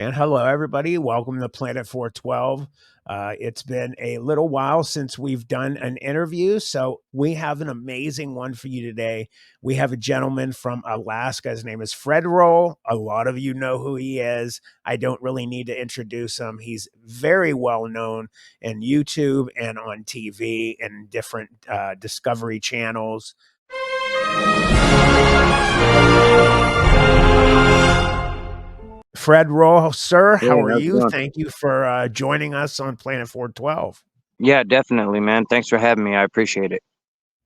And hello, everybody. Welcome to Planet 412. It's been a little while since we've done an interview, so we have an amazing one for you today. We have a gentleman from Alaska. His name is Fred Roehl. A lot of you know who he is. I don't really need to introduce him. He's very well known in YouTube and on TV and different Discovery channels. Fred Roehl, sir, how Hey, are how's it you? going? Thank you for joining us on Planet 412. Yeah, definitely, man. Thanks for having me. I appreciate it.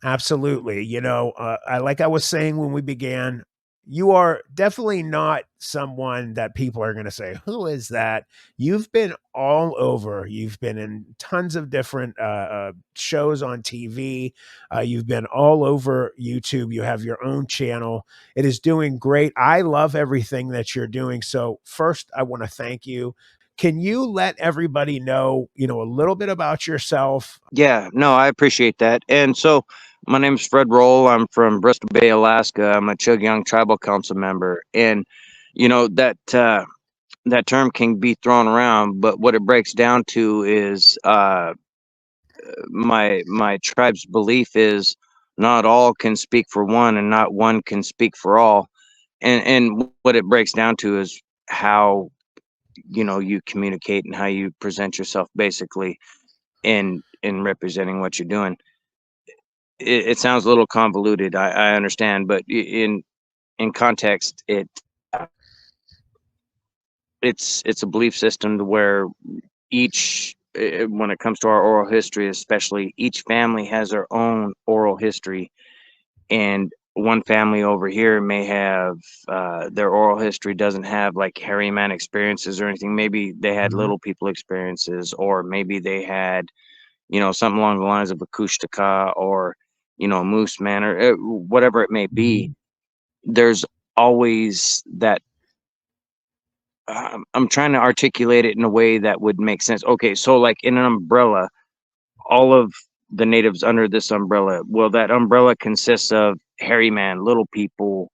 Absolutely. Like I was saying when we began, you are definitely not someone that people are going to say, "Who is that?" You've been all over. You've been in tons of different shows on TV. You've been all over YouTube. You have your own channel. It is doing great. I love everything that you're doing. So, first, I want to thank you. Can you let everybody know, a little bit about yourself? Yeah, no, I appreciate that. And so, my name's Fred Roehl. I'm from Bristol Bay, Alaska. I'm a Young Tribal Council member, and that term can be thrown around, but what it breaks down to is my tribe's belief is not all can speak for one, and not one can speak for all. And what it breaks down to is how you communicate and how you present yourself, basically in representing what you're doing. It sounds a little convoluted. I understand, but in context, it's a belief system to where when it comes to our oral history, especially, each family has their own oral history, and one family over here may have their oral history doesn't have like hairy man experiences or anything. Maybe they had Mhm. little people experiences, or maybe they had something along the lines of acoustica, or moose man, or whatever it may be. Mhm. There's always that. I'm trying to articulate it in a way that would make sense. Okay, so like in an umbrella, all of the natives under this umbrella, well, that umbrella consists of hairy man, little people,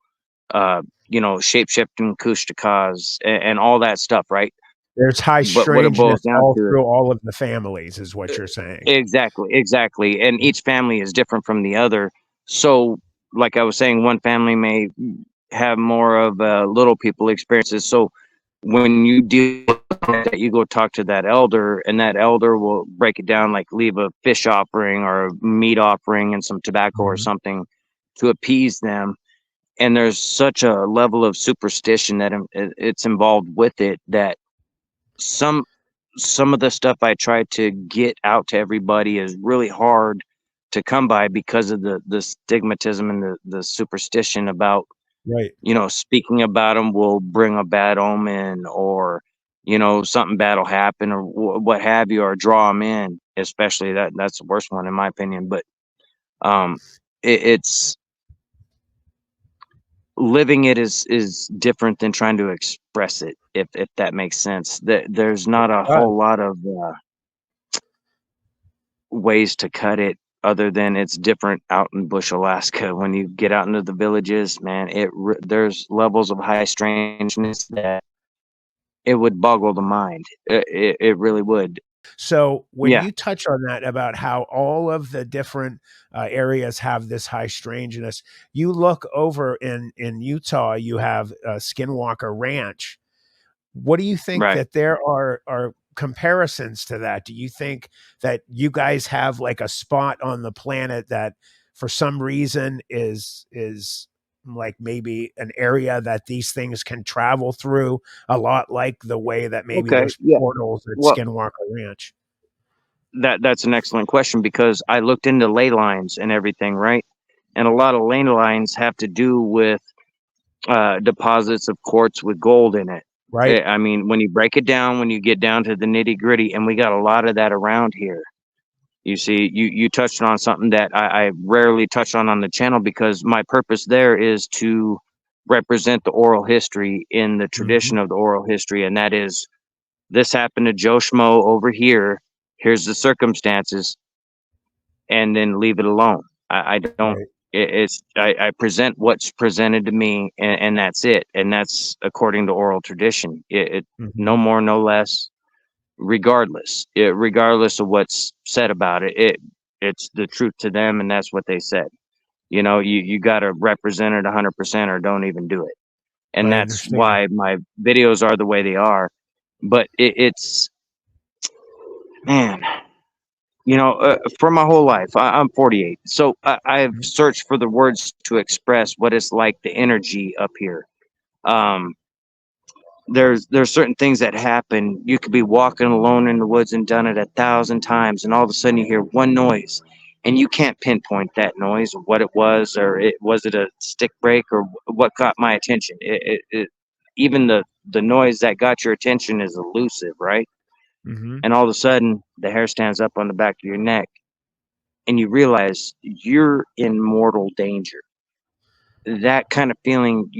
shape shifting acoustikas, and all that stuff, right? There's high But what it boils strangeness down all to, through all of the families is what you're saying. exactly. And each family is different from the other. So, like I was saying, one family may have more of little people experiences. So, when you deal with that, you go talk to that elder, and that elder will break it down, like leave a fish offering or a meat offering and some tobacco or Mhm. something to appease them. And there's such a level of superstition that it's involved with it, that some some of the stuff I try to get out to everybody is really hard to come by because of the stigmatism and the superstition about, Right. speaking about them will bring a bad omen, or something bad will happen, or what have you, or draw them in. Especially that's the worst one in my opinion. But um it's living it is different than trying to express it, if that makes sense. There's not a Uh, whole lot of ways to cut it, other than it's different out in bush Alaska. When you get out into the villages, man, there's levels of high strangeness that it would boggle the mind. It really would. so when Yeah, you touch on that about how all of the different areas have this high strangeness, you look over in Utah, you have Skinwalker Ranch. What do you think right. that there are comparisons to that? Do you think that you guys have like a spot on the planet that for some reason is like maybe an area that these things can travel through a lot like the way that maybe Okay. there's Yeah. portals at Well, Skinwalker Ranch? that's an excellent question, because I looked into ley lines and everything, right? And a lot of ley lines have to do with deposits of quartz with gold in it. Right? I mean, when you break it down, when you get down to the nitty gritty, and we got a lot of that around here. You see, you touched on something that I rarely touch on the channel, because my purpose there is to represent the oral history in the Mhm. tradition of the oral history, and that is, this happened to Joe Schmo over here. Here's the circumstances, and then leave it alone. I don't Right. I present what's presented to me, and that's it, and that's according to oral tradition. No Mhm. more, no less. Regardless of what's said about it, it's the truth to them, and that's what they said. You got to represent it 100% or don't even do it. And I that's understand. why my videos are the way they are. But it's, man, for my whole life, I'm 48. So I've Mhm. searched for the words to express what it's like, the energy up here. Um, there's certain things that happen. You could be walking alone in the woods and done it 1,000 times, and all of a sudden you hear one noise, and you can't pinpoint that noise or what it was, or was it a stick break, or what got my attention. Even the noise that got your attention is elusive, right? Mhm. And all of a sudden the hair stands up on the back of your neck, and you realize you're in mortal danger. That kind of feeling,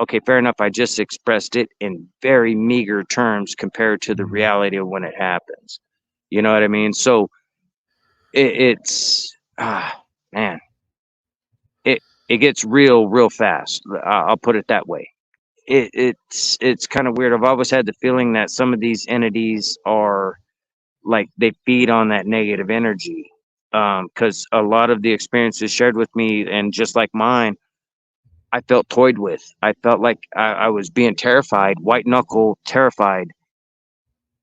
okay, fair enough, I just expressed it in very meager terms compared to the Mhm. reality of when it happens. You know what I mean? So it's man, it it gets real fast. I'll put it that way. It's kind of weird. I've always had the feeling that some of these entities are like they feed on that negative energy. Because a lot of the experiences shared with me, and just like mine, I felt toyed with. I felt like I was being terrified, white knuckle terrified,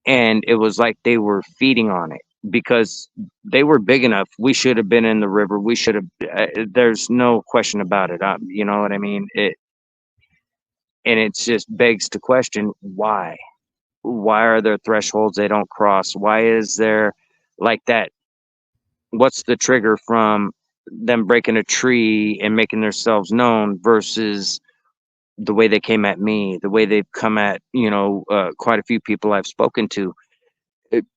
and it was like they were feeding on it because they were big enough. We should have been in the river. We should have. There's no question about it. You know what I mean? And it just begs to question why. Why are there thresholds they don't cross? Why is there like that? What's the trigger from them breaking a tree and making themselves known versus the way they came at me, the way they've come at, quite a few people I've spoken to.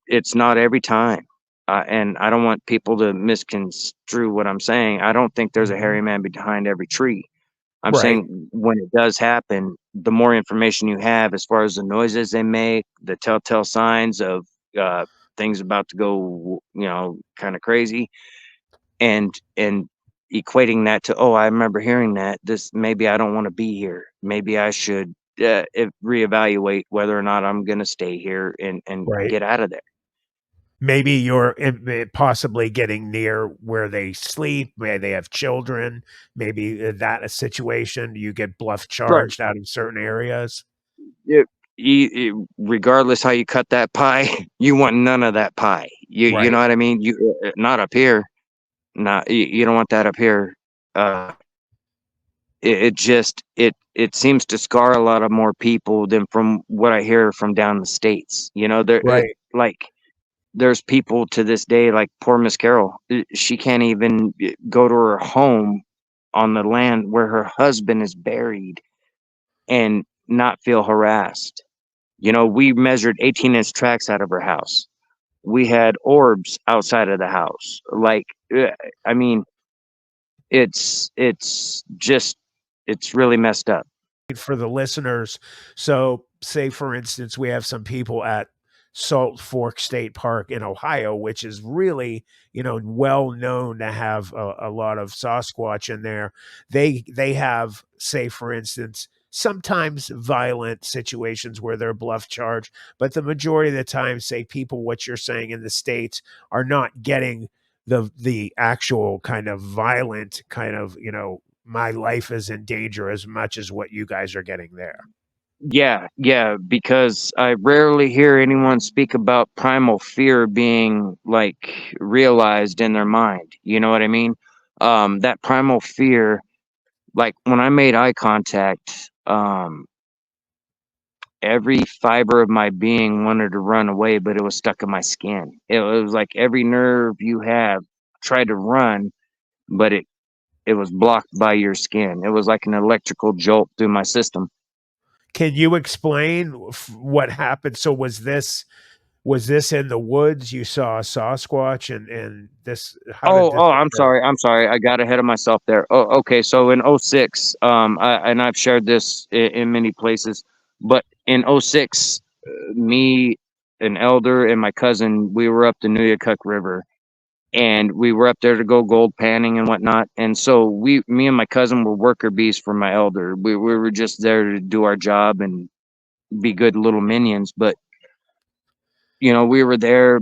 It's not every time. And I don't want people to misconstrue what I'm saying. I don't think there's a Mhm. hairy man behind every tree. I'm Right. saying when it does happen, the more information you have as far as the noises they make, the telltale signs of uh, things about to go, kind of crazy, and equating that to, oh, I remember hearing that, this, maybe I don't want to be here, maybe I should reevaluate whether or not I'm going to stay here and Right. get out of there. Maybe you're possibly getting near where they sleep, where they have children. Maybe that a situation you get bluff Right. charged out of certain areas. It, Regardless how you cut that pie, you want none of that pie. You know Right. what I mean? You not up here. Not you don't want that up here. uh it seems to scar a lot of more people than from what I hear from down the states. Right. Like there's people to this day, like poor Miss Carol. She can't even go to her home on the land where her husband is buried and not feel harassed. We measured 18-inch tracks out of her house. We had orbs outside of the house. Like, I mean, it's just it's really messed up. For the listeners. So, say for instance, we have some people at Salt Fork State Park in Ohio, which is really, well known to have a lot of Sasquatch in there. They have, say for instance, sometimes violent situations where they're bluff charged, but the majority of the time, say people, what you're saying in the States, are not getting the actual kind of violent kind of, my life is in danger as much as what you guys are getting there. Yeah, because I rarely hear anyone speak about primal fear being like realized in their mind. You know what I mean? That primal fear, like when I made eye contact, every fiber of my being wanted to run away, but it was stuck in my skin. It was like every nerve you have tried to run, but it was blocked by your skin. It was like an electrical jolt through my system. Can you explain what happened? So was this in the woods? You saw a Sasquatch, and this, how did this I'm occur? sorry. I'm sorry. I got ahead of myself there. Oh, okay. So in '06, and I've shared this in many places, but in '06, me, an elder, and my cousin, we were up the Nuyahcook River, and we were up there to go gold panning and whatnot. And so me and my cousin were worker bees for my elder. We were just there to do our job and be good little minions. But we were there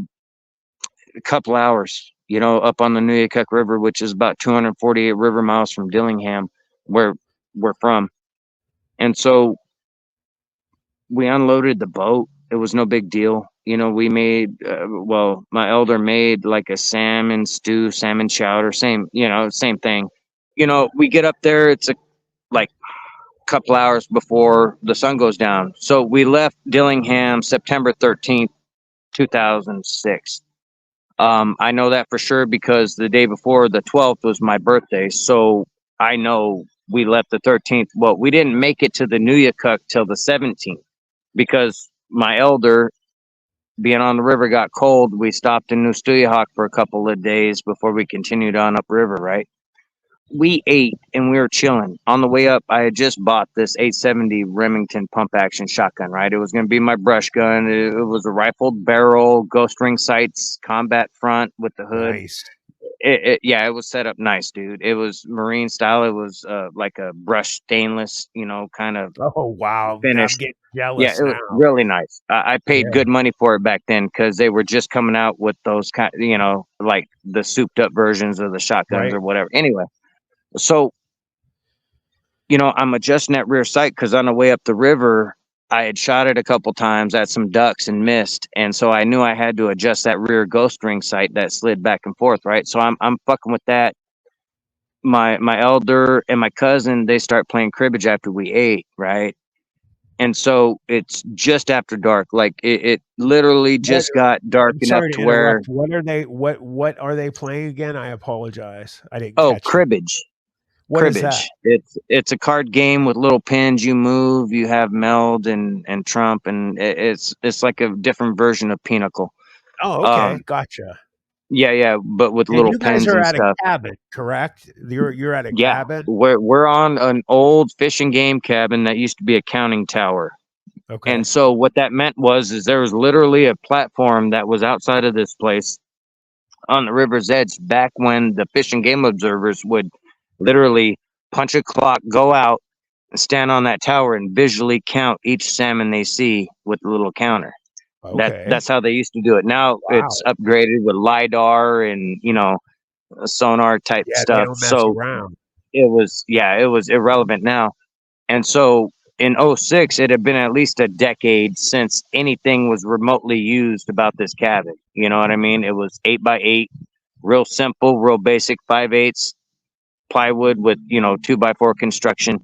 a couple hours, up on the Nuyakuk River, which is about 248 river miles from Dillingham, where we're from. And so we unloaded the boat. It was no big deal. We made, my elder made like a salmon stew, salmon chowder, same thing. We get up there, it's like a couple hours before the sun goes down. So we left Dillingham September 13th, 2006. I know that for sure because the day before, the 12th, was my birthday. So I know we left the 13th. Well, we didn't make it to the Nuyakuk till the 17th because my elder, being on the river, got cold. We stopped in Nustuyahawk for a couple of days before we continued on upriver, right? We ate and we were chilling. On the way up, I had just bought this 870 Remington pump action shotgun, right? It was going to be my brush gun. It was a rifled barrel, ghost ring sights, combat front with the hood. Nice. Yeah, it was set up nice, dude. It was Marine style. It was like a brushed stainless, kind of Oh, wow. I'm finish. getting Yeah, jealous it was now. really nice. I paid Yeah, good money for it back then because they were just coming out with those like the souped up versions of the shotguns right. or whatever. Anyway, so I'm adjusting that rear sight because on the way up the river, I had shot it a couple times at some ducks and missed, and so I knew I had to adjust that rear ghost ring sight that slid back and forth. Right, so I'm fucking with that. My elder and my cousin, they start playing cribbage after we ate. Right, and so it's just after dark. Like it literally What just got dark I'm enough sorry to to where interrupt. What are they playing again? I apologize. I didn't oh, catch that. cribbage. What is that? Cribbage. It's a card game with little pins. You move. You have meld and trump, and it's like a different version of Pinochle. Oh, okay, Um, gotcha. yeah, but with And little you guys pins are and at a stuff. cabin, correct? You're at a Yeah, cabin? we're on an old fishing game cabin that used to be a counting tower. And Okay. so what that meant is there was literally a platform that was outside of this place on the river's edge back when the fish and game observers would literally punch a clock, go out, and stand on that tower and visually count each salmon they see with the little counter. Okay. That's how they used to do it. Now it's Wow. upgraded with lidar and sonar type Yeah, they stuff. don't mess So around. it was irrelevant now. And so in '06, it had been at least a decade since anything was remotely used about this cabin. You know what I mean? It was 8x8, real simple, real basic 5/8 plywood with 2x4 construction,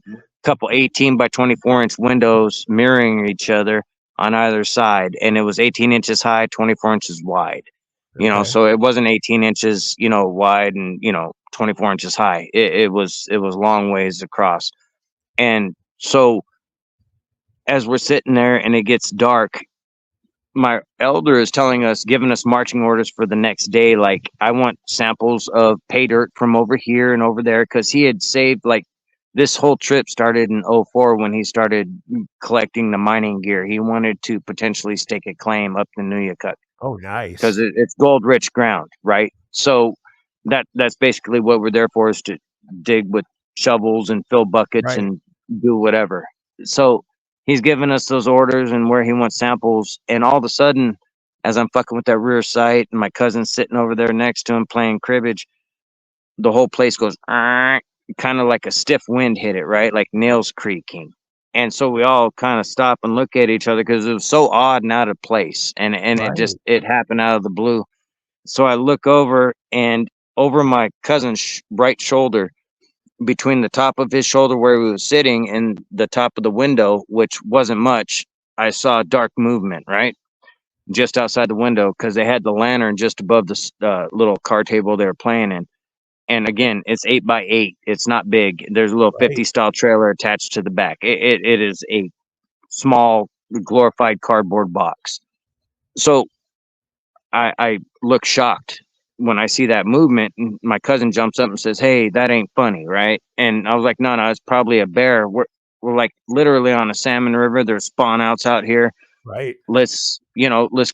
couple 18 by 24-inch windows mirroring each other on either side, and it was 18 inches high, 24 inches wide. Okay. So it wasn't 18 inches wide and 24 inches high. It was long ways across. And so as we're sitting there and it gets dark, my elder is telling us, giving us marching orders for the next day. Like, I want samples of pay dirt from over here and over there. Cause he had saved, like, this whole trip started in '04 when he started collecting the mining gear. He wanted to potentially stake a claim up the Nuyakuk Oh, because nice. it's gold rich ground. Right. So that's basically what we're there for, is to dig with shovels and fill buckets Right. and do whatever. So he's giving us those orders and where he wants samples. And all of a sudden, as I'm fucking with that rear sight and my cousin's sitting over there next to him playing cribbage, the whole place goes kind of like a stiff wind hit it, right? Like nails creaking. And so we all kind of stop and look at each other because it was so odd and out of place. And Right. it happened out of the blue. So I look over, and over my cousin's right shoulder, between the top of his shoulder where he was sitting and the top of the window, which wasn't much, I saw dark movement, right? Just outside the window because they had the lantern just above the little card table they were playing in. And again, it's 8x8. It's not big. There's a little Right. 50 style trailer attached to the back. It is a small, glorified cardboard box. So I look shocked when I see that movement. And my cousin jumps up and says, "Hey, that ain't funny, right?" And I was like, "No, it's probably a bear. We're like literally on a salmon river. There's spawn outs out here. Right. Let's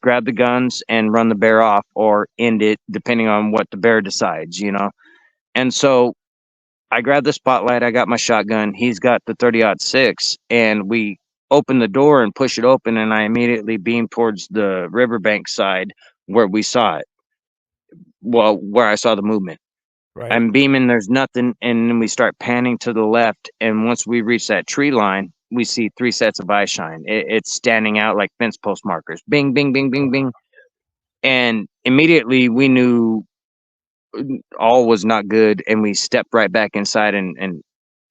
grab the guns and run the bear off or end it, depending on what the bear decides. And so I grabbed the spotlight. I got my shotgun. He's got the 30-06, and we open the door and push it open. And I immediately beam towards the riverbank side where we saw it. Well, where I saw the movement. Right. I'm beaming. There's nothing, and then we start panning to the left. And once we reach that tree line, we see three sets of eye shine. It's standing out like fence post markers. Bing, bing, bing, bing, bing. And immediately we knew all was not good, and we stepped right back inside and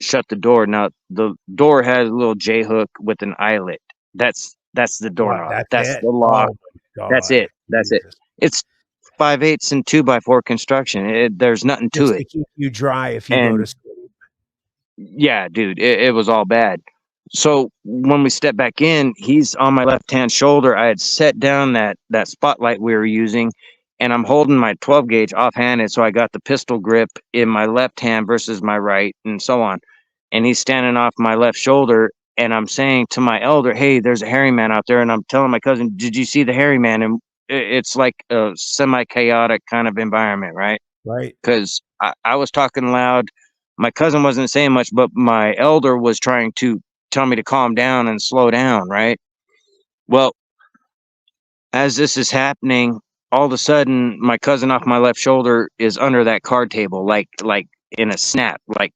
shut the door. Now the door has a little J hook with an eyelet. That's the What? doorknob. That's That's it? the lock. Oh my That's god. it. That's it. Jesus. It's 5/8 and 2x4 construction. There's nothing to Just to it. keep you dry if you go to And sleep. yeah, dude, it was all bad. So when we step back in, he's on my left hand shoulder. I had set down that spotlight we were using, and I'm holding my 12 gauge offhanded, so I got the pistol grip in my left hand versus my right, and so on. And he's standing off my left shoulder, and I'm saying to my elder, "Hey, there's a hairy man out there," and I'm telling my cousin, "Did you see the hairy man?" And it's like a semi chaotic kind of environment, right? Right. Because I was talking loud. My cousin wasn't saying much, but my elder was trying to tell me to calm down and slow down, right? Well, as this is happening, all of a sudden, my cousin off my left shoulder is under that card table, like in a snap, like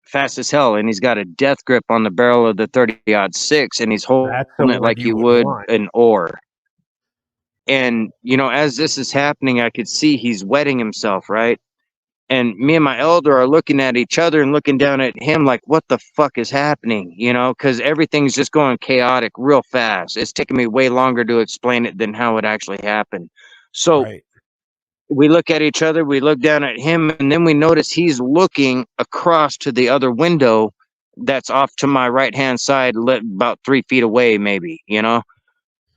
fast as hell, and he's got a death grip on the barrel of the 30-06, and he's holding That's the it one like you you would would want. an oar. And as this is happening, I could see he's wetting himself, right? And me and my elder are looking at each other and looking down at him like, what the fuck is happening? Because everything's just going chaotic real fast. It's taking me way longer to explain it than how it actually happened. So Right. we look at each other, we look down at him, and then we notice he's looking across to the other window that's off to my right hand side, about 3 feet away, maybe.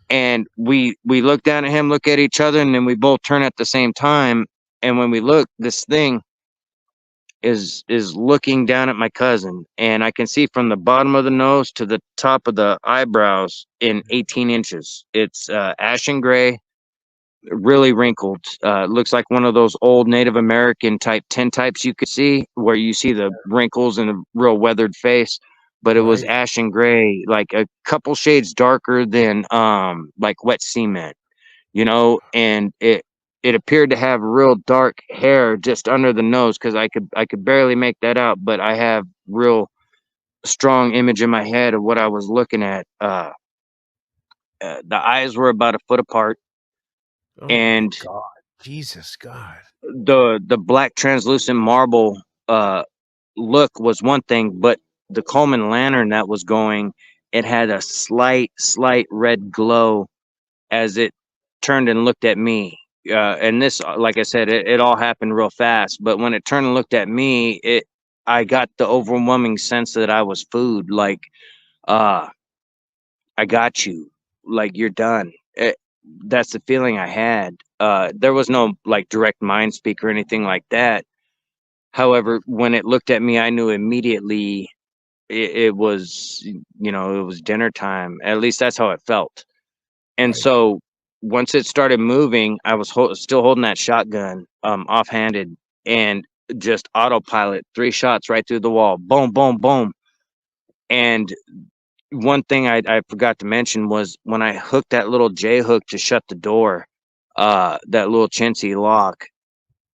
And we look down at him, look at each other, and then we both turn at the same time. And when we look, this thing is looking down at my cousin, and I can see from the bottom of the nose to the top of the eyebrows in 18 inches. It's ashen gray, really wrinkled. Looks like one of those old Native American type tintypes you could see, where you see the wrinkles and a real weathered face. But it was Right. ashen gray, like a couple shades darker than like wet cement. And it appeared to have real dark hair just under the nose, because I could barely make that out, but I have real strong image in my head of what I was looking at. The eyes were about a foot apart, Oh my and god. Jesus God. the black translucent marble look was one thing, but the Coleman lantern that was going, it had a slight red glow as it turned and looked at me. And this, like I said, it all happened real fast. But when it turned and looked at me, I got the overwhelming sense that I was food. Like, uh, I got you. Like, you're done. That's the feeling I had. There was no like direct mind speak or anything like that. However, when it looked at me, I knew immediately it was, it was dinner time. At least that's how it felt. And Right. so once it started moving, I was still holding that shotgun, offhanded, and just autopilot, 3 shots right through the wall, boom, boom, boom. And one thing I forgot to mention was when I hooked that little J hook to shut the door, that little chintzy lock,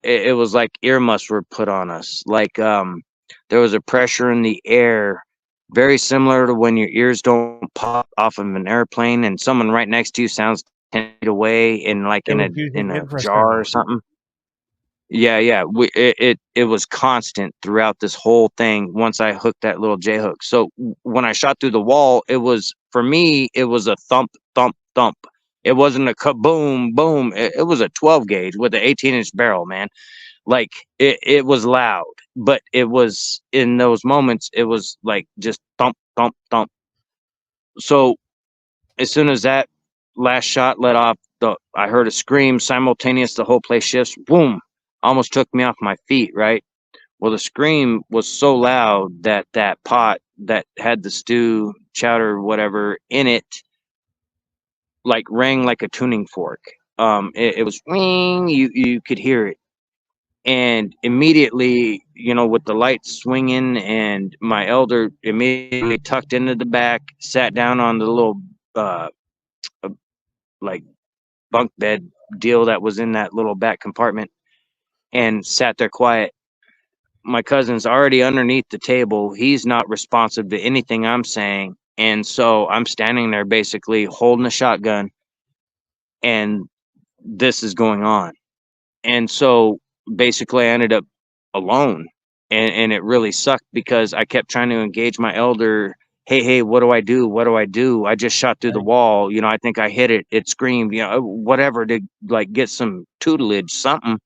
it was like earmuffs were put on us. Like there was a pressure in the air, very similar to when your ears don't pop off of an airplane and someone right next to you sounds 10 feet away in like It in a was using in a jar or infrasound. something. Yeah, yeah. It was constant throughout this whole thing once I hooked that little J hook. So when I shot through the wall, it was, for me, it was a thump, thump, thump. It wasn't a kaboom, boom. It was a 12 gauge with an 18-inch barrel, man. Like it was loud, but it was, in those moments, it was like just thump, thump, thump. So as soon as that last shot let off, I heard a scream simultaneous. The whole place shifts. Boom! Almost took me off my feet. Right. Well, the scream was so loud that that pot that had the stew, chowder, whatever in it, like rang like a tuning fork. It was ring. You could hear it, and immediately, with the lights swinging, and my elder immediately tucked into the back, sat down on the little uh, uh, like bunk bed deal that was in that little back compartment, and sat there quiet. My cousin's already underneath the table. He's not responsive to anything I'm saying. And so I'm standing there basically holding a shotgun, and this is going on. And so basically I ended up alone. And it really sucked because I kept trying to engage my elder. Hey, what do I do? What do I do? I just shot through the Right. wall. I think I hit it. It screamed, whatever, to like get some tutelage, something.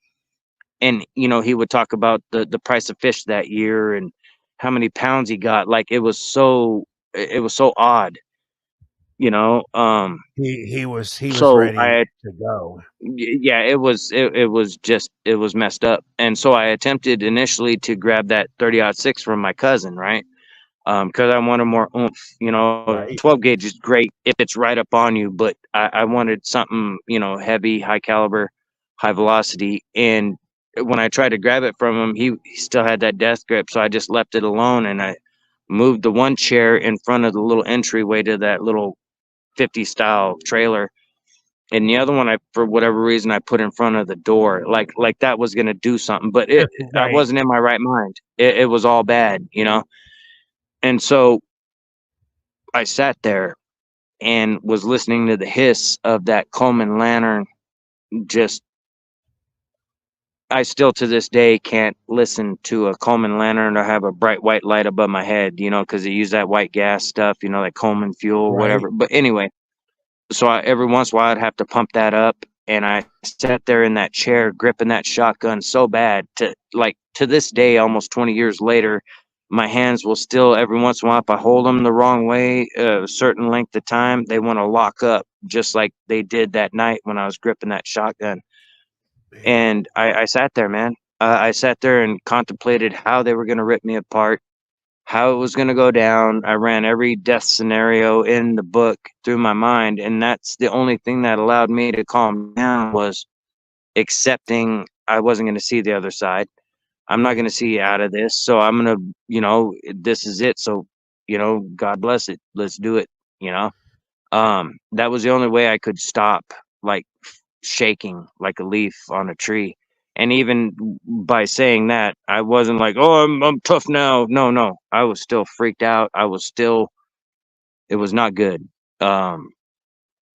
And he would talk about the price of fish that year and how many pounds he got. Like it was so odd, you know He was so ready to go. yeah, it was messed up. And so I attempted initially to grab that 30-06 from my cousin, right? Because I wanted more oomph. Right. 12 gauge is great if it's right up on you, but I wanted something, heavy, high caliber, high velocity. And when I tried to grab it from him, he still had that death grip. So I just left it alone, and I moved the one chair in front of the little entryway to that little 50 style trailer. And the other one, for whatever reason, I put in front of the door, like that was gonna do something. But I Right. wasn't in my right mind. It was all bad. And so I sat there and was listening to the hiss of that Coleman lantern. Just, I still to this day can't listen to a Coleman lantern or have a bright white light above my head, because they use that white gas stuff, that Coleman fuel, Right. whatever. But anyway, so every once in a while I'd have to pump that up, and I sat there in that chair gripping that shotgun so bad, to this day, almost 20 years later, my hands will still, every once in a while, if I hold them the wrong way a certain length of time, they want to lock up just like they did that night when I was gripping that shotgun. Man. And I sat there, man. I sat there and contemplated how they were going to rip me apart, how it was going to go down. I ran every death scenario in the book through my mind, and that's the only thing that allowed me to calm down, was accepting I wasn't going to see the other side. I'm not Right. going to see out of this, so I'm going to, this is it. So, God bless it. Let's do it. You know, that was the only way I could stop, like, shaking like a leaf on a tree. And even by saying that, I wasn't like, "Oh, I'm tough now." No, no, I was still freaked out. It was not good. Um,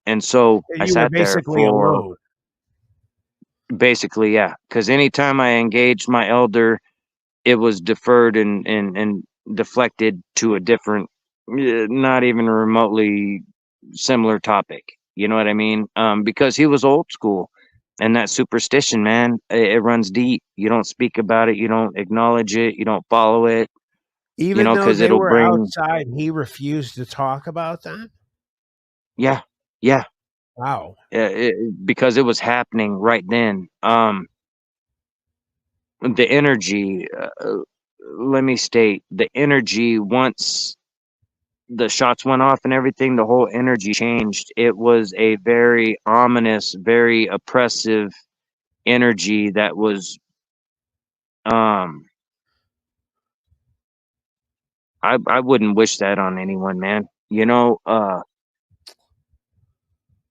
and so I You were sat there basically for alone. basically, yeah, because anytime I engaged my elder, it was deferred and deflected to a different, not even remotely similar topic. You know what I mean? Because he was old school, and that superstition, man, it runs deep. You don't speak about it, you don't acknowledge it, you don't follow it, Even though because they it'll were bring, outside, he refused to talk about that? yeah, yeah, Wow. because it was happening right then. The energy. Let me state the energy once the shots went off and everything, the whole energy changed. It was a very ominous, very oppressive energy that was, um I wouldn't wish that on anyone, man.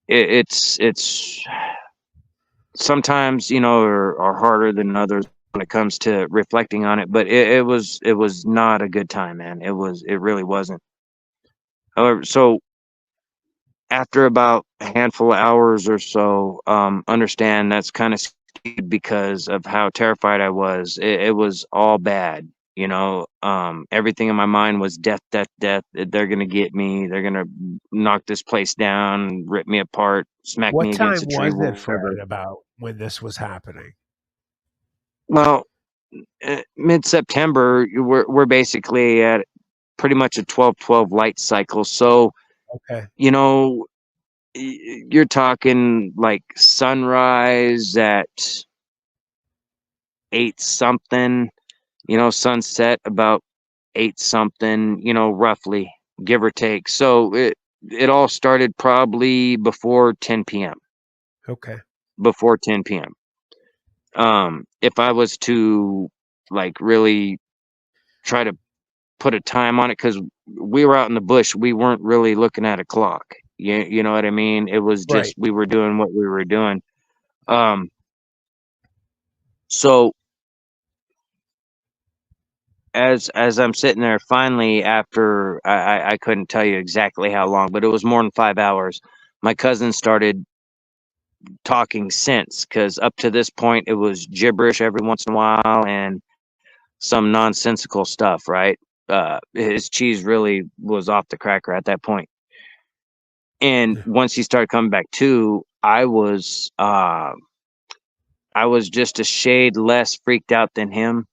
It's sometimes, are harder than others when it comes to reflecting on it, but it was not a good time, man. It really wasn't. However, so after about a handful of hours or so, understand that's kind of skewed because of how terrified I was. It was all bad. Everything in my mind was death, death, death. They're gonna get me. They're gonna knock this place down, rip me apart, smack What me against time a tree, was it, whatever. Fred, about when this was happening? Well, mid-September, we're basically at pretty much a 12-12 light cycle. So, Okay. you know, you're talking like sunrise at 8 something, sunset about 8 something, roughly, give or take. So it all started probably before 10 p.m. Okay. Before 10 p.m. If I was to like really try to put a time on it, because we were out in the bush, we weren't really looking at a clock. You know what I mean? It was just Right. we were doing what we were doing. Um, so as I'm sitting there, finally, after I couldn't tell you exactly how long, but it was more than 5 hours. My cousin started talking sense, because up to this point it was gibberish every once in a while and some nonsensical stuff, right? His cheese really was off the cracker at that point. And Yeah. once he started coming back to, I was just a shade less freaked out than him.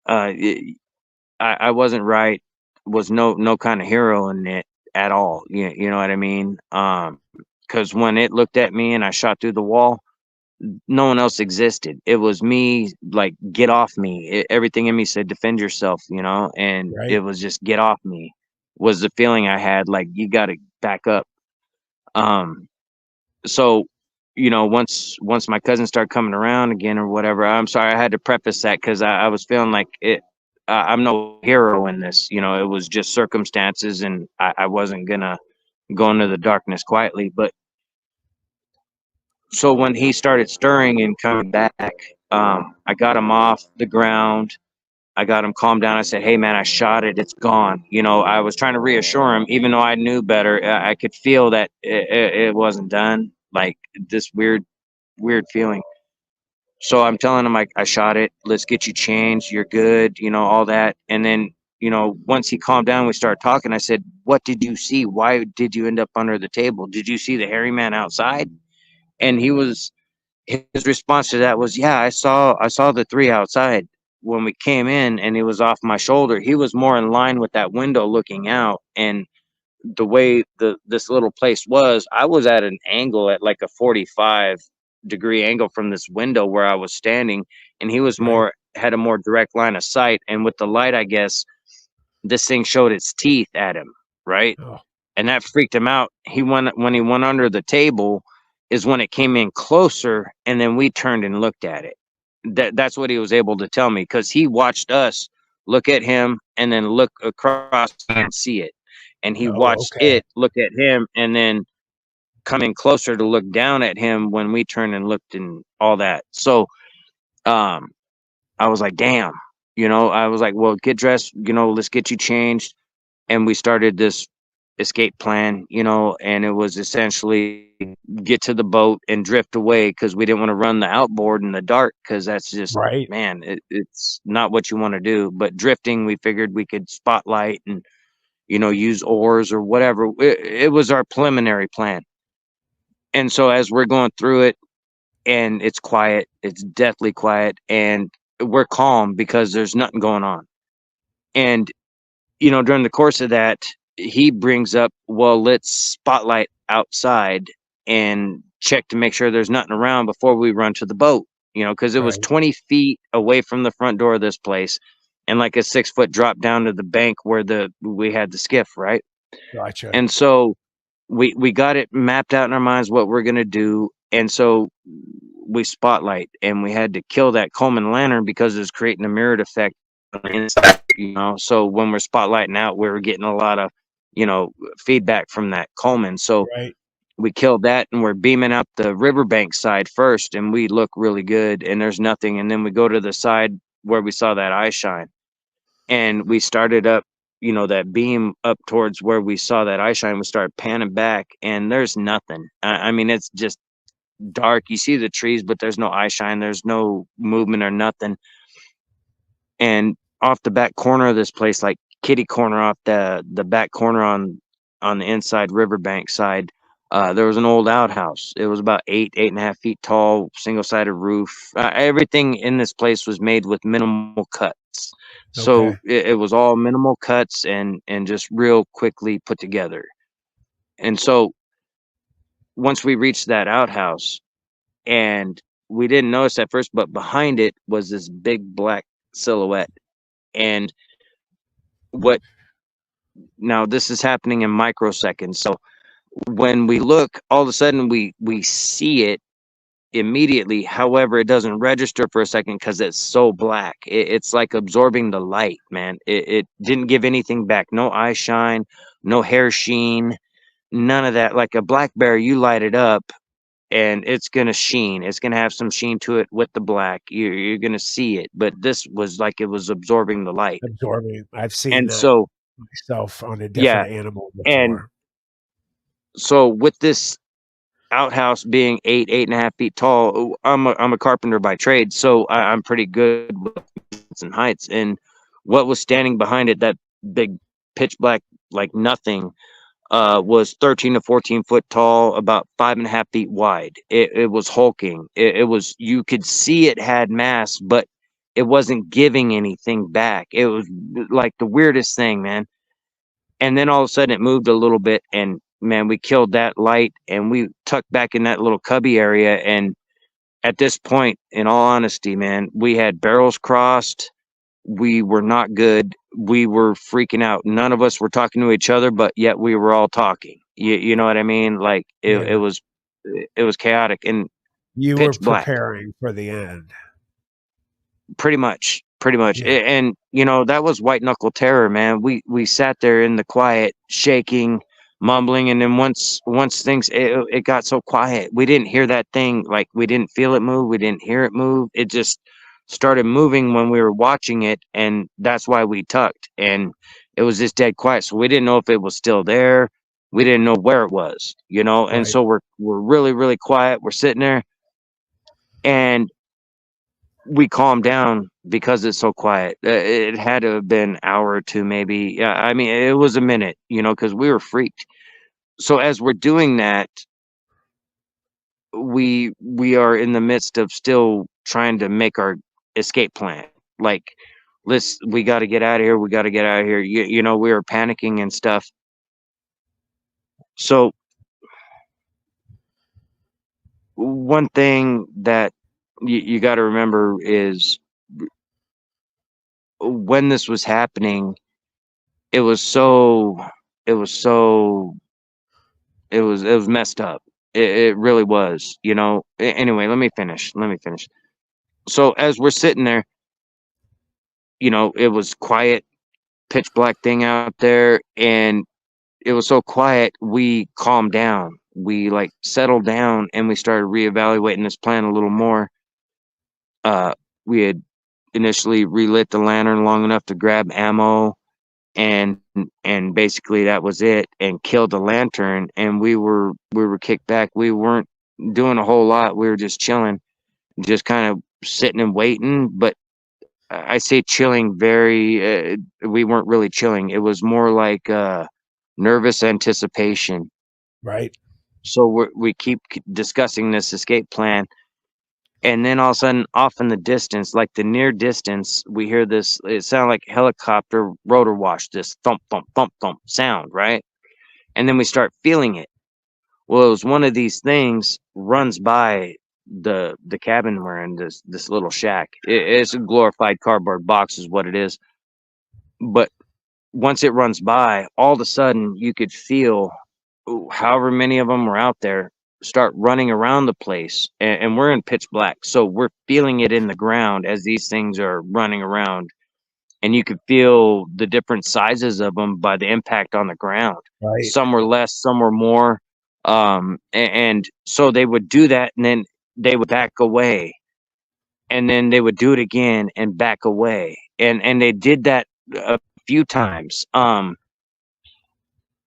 I wasn't right. Was no kind of hero in it at all. You know what I mean? Because when it looked at me and I shot through the wall, no one else existed. It was me. Like, get off me. Everything in me said, defend yourself. And it Right. was just get off me. Was the feeling I had. Like, you got to back up. Um, so once my cousin started coming around again or whatever, I'm sorry, I had to preface that because I was feeling like it. I'm no hero in this. It was just circumstances, and I wasn't gonna go into the darkness quietly. But so when he started stirring and coming back, I got him off the ground. I got him calmed down. I said, "Hey, man, I shot it. It's gone." I was trying to reassure him, even though I knew better. I could feel that it wasn't done. Like, this weird feeling. So I'm telling him, I shot it. Let's get you changed. You're good. All that. And then, once he calmed down, we started talking. I said, "What did you see? Why did you end up under the table? Did you see the hairy man outside?" And his response to that was, "Yeah, I saw the three outside when we came in, and he was off my shoulder. He was more in line with that window looking out, and the way this little place was, I was at an angle, at like a 45-degree angle from this window where I was standing, and he was Right. more had a more direct line of sight. And with the light, I guess this thing showed its teeth at him, right? Oh, And that freaked him out. When he went under the table is when it came in closer, and then we turned and looked at it. That's what he was able to tell me, because he watched us look at him and then look across and see it. And he oh, watched okay. it look at him and then come in closer to look down at him when we turned and looked and all that. So um I was like, damn. I was like, well, get dressed, let's get you changed. And we started this escape plan, and it was essentially get to the boat and drift away, because we didn't want to run the outboard in the dark, because that's just, Right. man, it's not what you want to do. But drifting, we figured we could spotlight and use oars or whatever. It was our preliminary plan. And so as we're going through it, and it's quiet, it's deathly quiet, and we're calm because there's nothing going on. And during the course of that, he brings up, well, let's spotlight outside and check to make sure there's nothing around before we run to the boat, because it was Right. 20 feet away from the front door of this place, and like a 6 foot drop down to the bank where we had the skiff, right? Gotcha. And so we got it mapped out in our minds what we're gonna do. And so we spotlight, and we had to kill that Coleman lantern because it was creating a mirrored effect on the inside, so when we're spotlighting out, we were getting a lot of feedback from that Coleman. So Right. we killed that, and we're beaming out the riverbank side first, and we look really good, and there's nothing. And then we go to the side where we saw that eye shine, and we started up, that beam up towards where we saw that eye shine. We started panning back, and there's nothing. I mean, it's just dark. You see the trees, but there's no eye shine. There's no movement or nothing. And off the back corner of this place, like kitty corner off the back corner on the inside riverbank side, there was an old outhouse. It was about 8.5 feet tall, single sided roof. Everything in this place was made with minimal cuts. So Okay. it was all minimal cuts and just real quickly put together. And so once we reached that outhouse, and we didn't notice at first, but behind it was this big black silhouette. And what now this is happening in microseconds. So when we look, all of a sudden we see it immediately. However, it doesn't register for a second because it's so black. It's like absorbing the light, man. It didn't give anything back. No eye shine, no hair sheen, none of that. Like a black bear, you light it up and it's gonna sheen. It's gonna have some sheen to it with the black. You're gonna see it. But this was like it was absorbing the light. Absorbing. I've seen And that so myself on a yeah, different animal and before. so with this outhouse being 8.5 feet tall, I'm a carpenter by trade, so I'm pretty good with and heights. And what was standing behind it, that big pitch black like nothing, was 13 to 14 foot tall, about 5.5 feet wide. It was hulking. It was, you could see it had mass, but it wasn't giving anything back. It was like the weirdest thing, man. And then all of a sudden it moved a little bit, and man, we killed that light and we tucked back in that little cubby area. And at this point, in all honesty, man, we had barrels crossed. We were not good. We were freaking out. None of us were talking to each other, but yet we were all talking. You know what I mean? Like Yeah. it was chaotic and You were pitch black. preparing for the end. Pretty much, pretty much. Yeah. And you know, that was white knuckle terror, man. We sat there in the quiet, shaking, mumbling, and then once things, it got so quiet. We didn't hear that thing, like we didn't feel it move, we didn't hear it move. It just started moving when we were watching it, and that's why we tucked. And it was just dead quiet. So we didn't know if it was still there. We didn't know where it was, you know. And Right. so we're really, really quiet. We're sitting there, and we calmed down because it's so quiet. It had to have been an hour or two, maybe. Yeah, I mean, it was a minute, you know, because we were freaked. So as we're doing that, we are in the midst of still trying to make our escape plan. Like, we got to get out of here. We got to get out of here. You know, we were panicking and stuff. So one thing that you got to remember is when this was happening, it was so it was so it was messed up. It really was, you know. Anyway, let me finish. Let me finish. So as we're sitting there, you know, it was quiet, pitch black thing out there, and it was so quiet. We calmed down. We like settled down, and we started reevaluating this plan a little more. Uh, we had initially relit the lantern long enough to grab ammo, and basically that was it, and killed the lantern. And we were kicked back. We weren't doing a whole lot. We were just chilling, just kind of sitting and waiting. But I say chilling very, we weren't really chilling. It was more like nervous anticipation. Right. So we keep discussing this escape plan. And then all of a sudden, off in the distance, like the near distance, we hear this. It sounded like helicopter rotor wash, this thump, thump, thump, thump sound, right? And then we start feeling it. Well, it was one of these things runs by the cabin we're in, this little shack. It's a glorified cardboard box, is what it is. But once it runs by, all of a sudden you could feel however many of them were out there start running around the place, and we're in pitch black, so we're feeling it in the ground as these things are running around, and you could feel the different sizes of them by the impact on the ground. Right. Some were less, some were more. And so they would do that, and then they would back away, and then they would do it again and back away, and they did that a few times.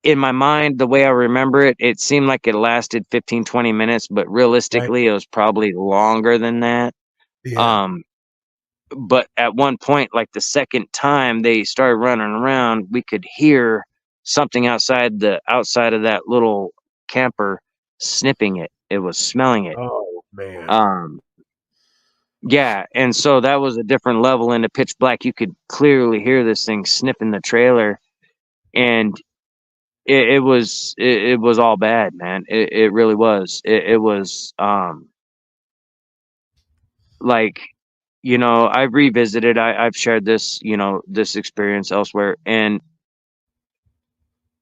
In my mind, the way I remember it, it seemed like it lasted 15, 20 minutes, but Right. realistically, it was probably longer than that. Yeah. Um, but at one point, like the second time they started running around, we could hear something outside of that little camper sniffing it. It was smelling it. Oh man. Um, yeah, and so that was a different level in the pitch black. You could clearly hear this thing sniffing the trailer, and it was all bad, man. It really was. It was like, you know, I've revisited. I've shared this, you know, this experience elsewhere, and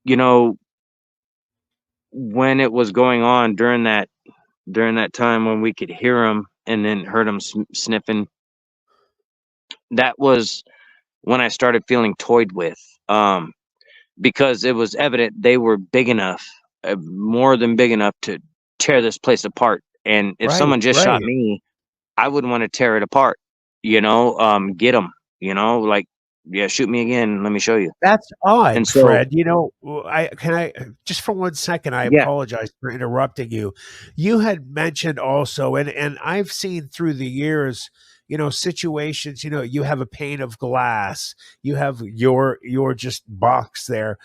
you know, when it was going on during that time when we could hear them and then heard them sniffing, that was when I started feeling toyed with. Um, because it was evident they were big enough, more than big enough to tear this place apart. And if Right, someone just shot right. me, I wouldn't want to tear it apart. Get them. Like, yeah, shoot me again. Let me show you. That's And odd, so, Fred. I just for 1 second, I yeah, apologize for interrupting you. You had mentioned also, and I've seen through the years, situations, you have a pane of glass, you have your just box there.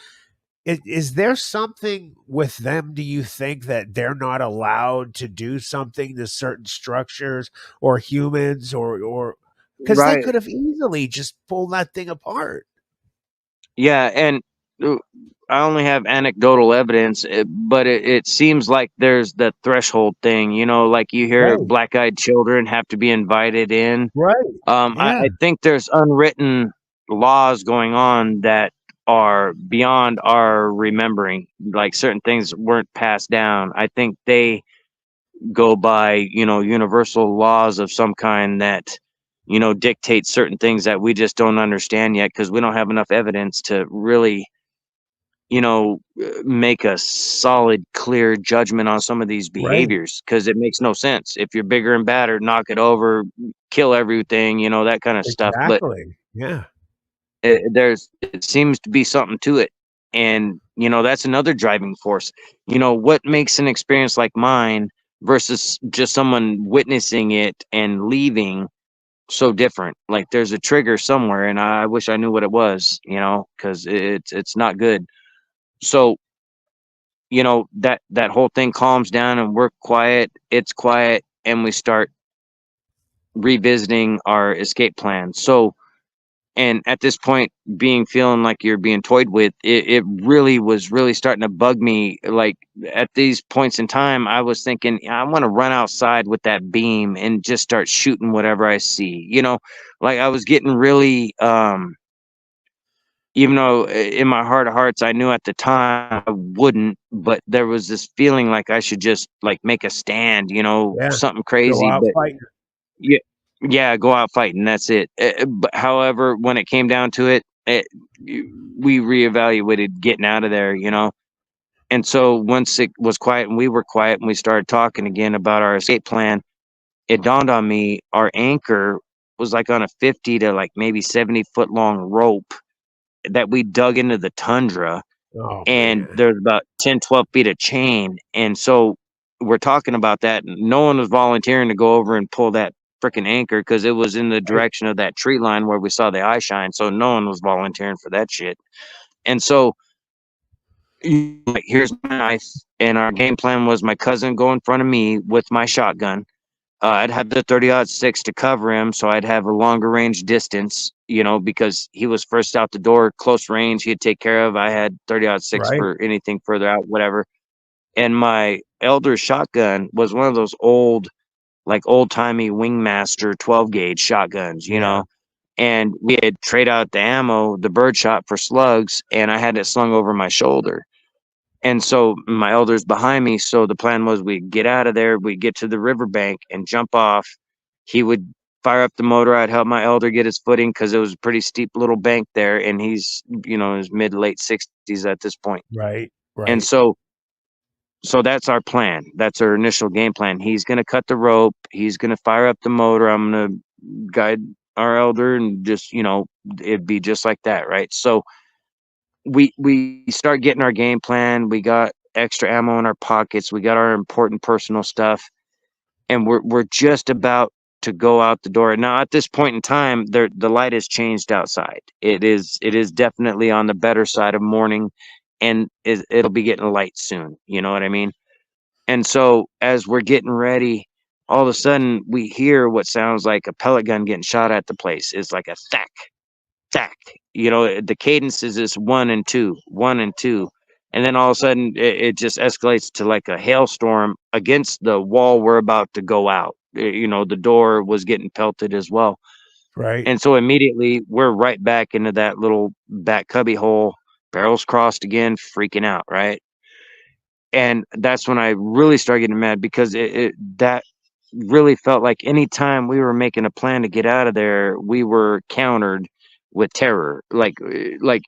Is there something with them, do you think, that they're not allowed to do something to certain structures or humans or because they right. could have easily just pulled that thing apart? Yeah, and uh, I only have anecdotal evidence, but it seems like there's the threshold thing. Like you hear Right. black-eyed children have to be invited in. Right. Yeah. I think there's unwritten laws going on that are beyond our remembering. Like certain things weren't passed down. I think they go by, universal laws of some kind that, dictate certain things that we just don't understand yet because we don't have enough evidence to really, make a solid, clear judgment on some of these Right. behaviors because it makes no sense. If you're bigger and badder, knock it over, kill everything, that kind of stuff. But Exactly. Yeah. it seems to be something to it. And, that's another driving force. What makes an experience like mine versus just someone witnessing it and leaving so different? Like there's a trigger somewhere and I wish I knew what it was, because it's not good. So, that whole thing calms down and we're quiet, it's quiet, and we start revisiting our escape plan. So, and at this point, feeling like you're being toyed with, it really was really starting to bug me. Like at these points in time, I was thinking, I want to run outside with that beam and just start shooting whatever I see. Like I was getting really, even though in my heart of hearts, I knew at the time I wouldn't, but there was this feeling like I should just like make a stand, Yeah. something Go crazy. out But fighting. yeah, yeah, go out fighting. That's it. But however, when it came down to it, we reevaluated getting out of there, And so once it was quiet and we were quiet and we started talking again about our escape plan, it dawned on me our anchor was like on a 50 to like maybe 70-foot long rope that we dug into the tundra, Oh, and man. there's about 10, 12 feet of chain. And so we're talking about that. And no one was volunteering to go over and pull that freaking anchor because it was in the Right. direction of that tree line where we saw the eye shine. So no one was volunteering for that shit. And so, like, here's my knife. And our game plan was my cousin go in front of me with my shotgun. I'd have the 30-06 to cover him, so I'd have a longer range distance, because he was first out the door, close range, he'd take care of. I had 30-06 Right. for anything further out, whatever. And my elder shotgun was one of those old, like old timey Wingmaster 12 gauge shotguns, Yeah. and we had trade out the ammo, the birdshot for slugs, and I had it slung over my shoulder. And so my elder's behind me. So the plan was we get out of there, we get to the riverbank and jump off. He would fire up the motor. I'd help my elder get his footing because it was a pretty steep little bank there. And he's, in his mid late 60s at this point. Right. And Right. so that's our plan. That's our initial game plan. He's going to cut the rope. He's going to fire up the motor. I'm going to guide our elder and just, it'd be just like that. Right. So we start getting our game plan. We got extra ammo in our pockets. We got our important personal stuff, and we're just about to go out the door. Now, at this point in time, the light has changed outside. It is definitely on the better side of morning, and it'll be getting light soon. You know what I mean? And so as we're getting ready, all of a sudden we hear what sounds like a pellet gun getting shot at the place. It's like a thack, thack. The cadence is just one and two, one and two. And then all of a sudden it just escalates to like a hailstorm against the wall we're about to go out. The door was getting pelted as well. Right. And so immediately we're right back into that little back cubby hole barrels crossed again, freaking out, right? And that's when I really started getting mad because that really felt like anytime we were making a plan to get out of there, we were countered with terror. Like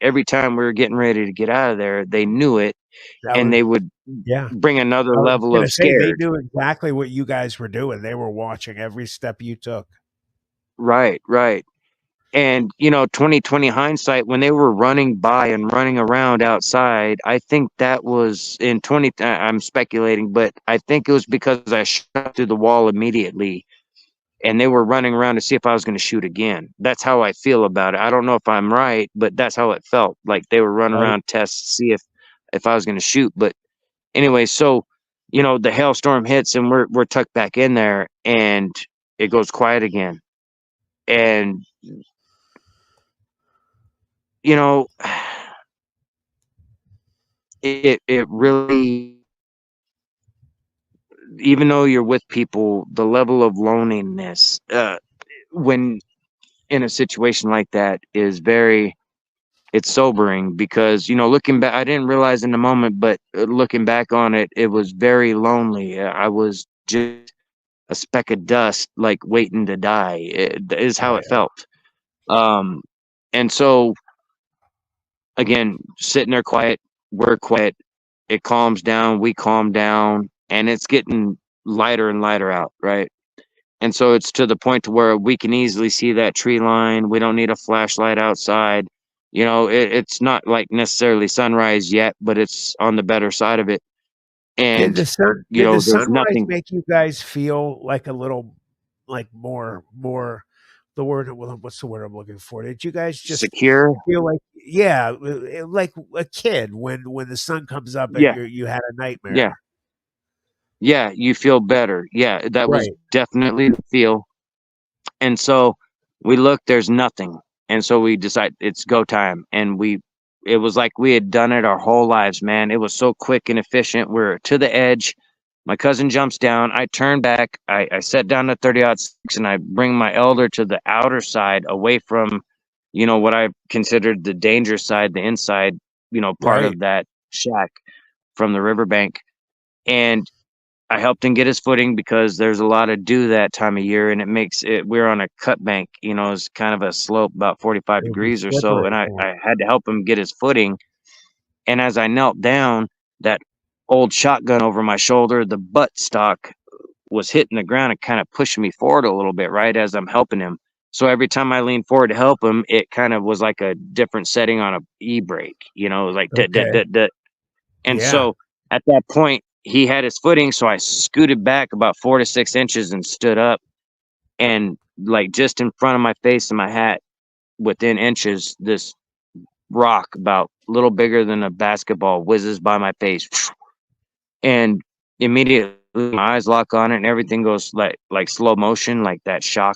every time we were getting ready to get out of there, they knew it, That and was they would yeah. bring another I was level gonna of say they scared. knew exactly what you guys were doing. They were watching every step you took. Right, right. And, 2020 hindsight, when they were running by and running around outside, I think that was in 20 I'm speculating, but I think it was because I shot through the wall immediately, and they were running around to see if I was gonna shoot again. That's how I feel about it. I don't know if I'm right, but that's how it felt, like they were running Right. around tests to see if I was gonna shoot, but anyway, so, the hailstorm hits and we're tucked back in there, and it goes quiet again, and, you know it really, even though you're with people, the level of loneliness, when in a situation like that is very, it's sobering because, looking back, I didn't realize in the moment, but looking back on it, it was very lonely. I was just a speck of dust, like waiting to die, is how Right. it felt. Um, and so again, sitting there quiet, we're quiet, it calms down, we calm down, and it's getting lighter and lighter out, right? And so it's to the point to where we can easily see that tree line. We don't need a flashlight outside. It's not like necessarily sunrise yet, but it's on the better side of it. And, Did the there's sunrise nothing make you guys feel like a little like more the word well, what's the word I'm looking for? Did you guys just secure. feel like yeah, like a kid when the sun comes up and Yeah, you had a yeah, nightmare? yeah. You feel better. Yeah, that was Right. definitely the feel. And so we look, there's nothing. And so we decide it's go time. And it was like we had done it our whole lives, man. It was so quick and efficient. We're to the edge. My cousin jumps down. I turn back. I set down the 30-06 and I bring my elder to the outer side away from, what I considered the danger side, the inside, part Right. of that shack from the riverbank. And I helped him get his footing because there's a lot of dew that time of year, and it makes it. We're on a cut bank, it's kind of a slope, about 45 It would be degrees or so, and slippery. I had to help him get his footing. And as I knelt down, that old shotgun over my shoulder, the butt stock was hitting the ground and kind of pushing me forward a little bit, right as I'm helping him. So every time I leaned forward to help him, it kind of was like a different setting on a e-brake, like da da Okay. da da. And Yeah. so at that point, he had his footing, so I scooted back about 4 to 6 inches and stood up, and like just in front of my face and my hat, within inches, this rock about a little bigger than a basketball whizzes by my face, and immediately my eyes lock on it, and everything goes like slow motion, like that shock.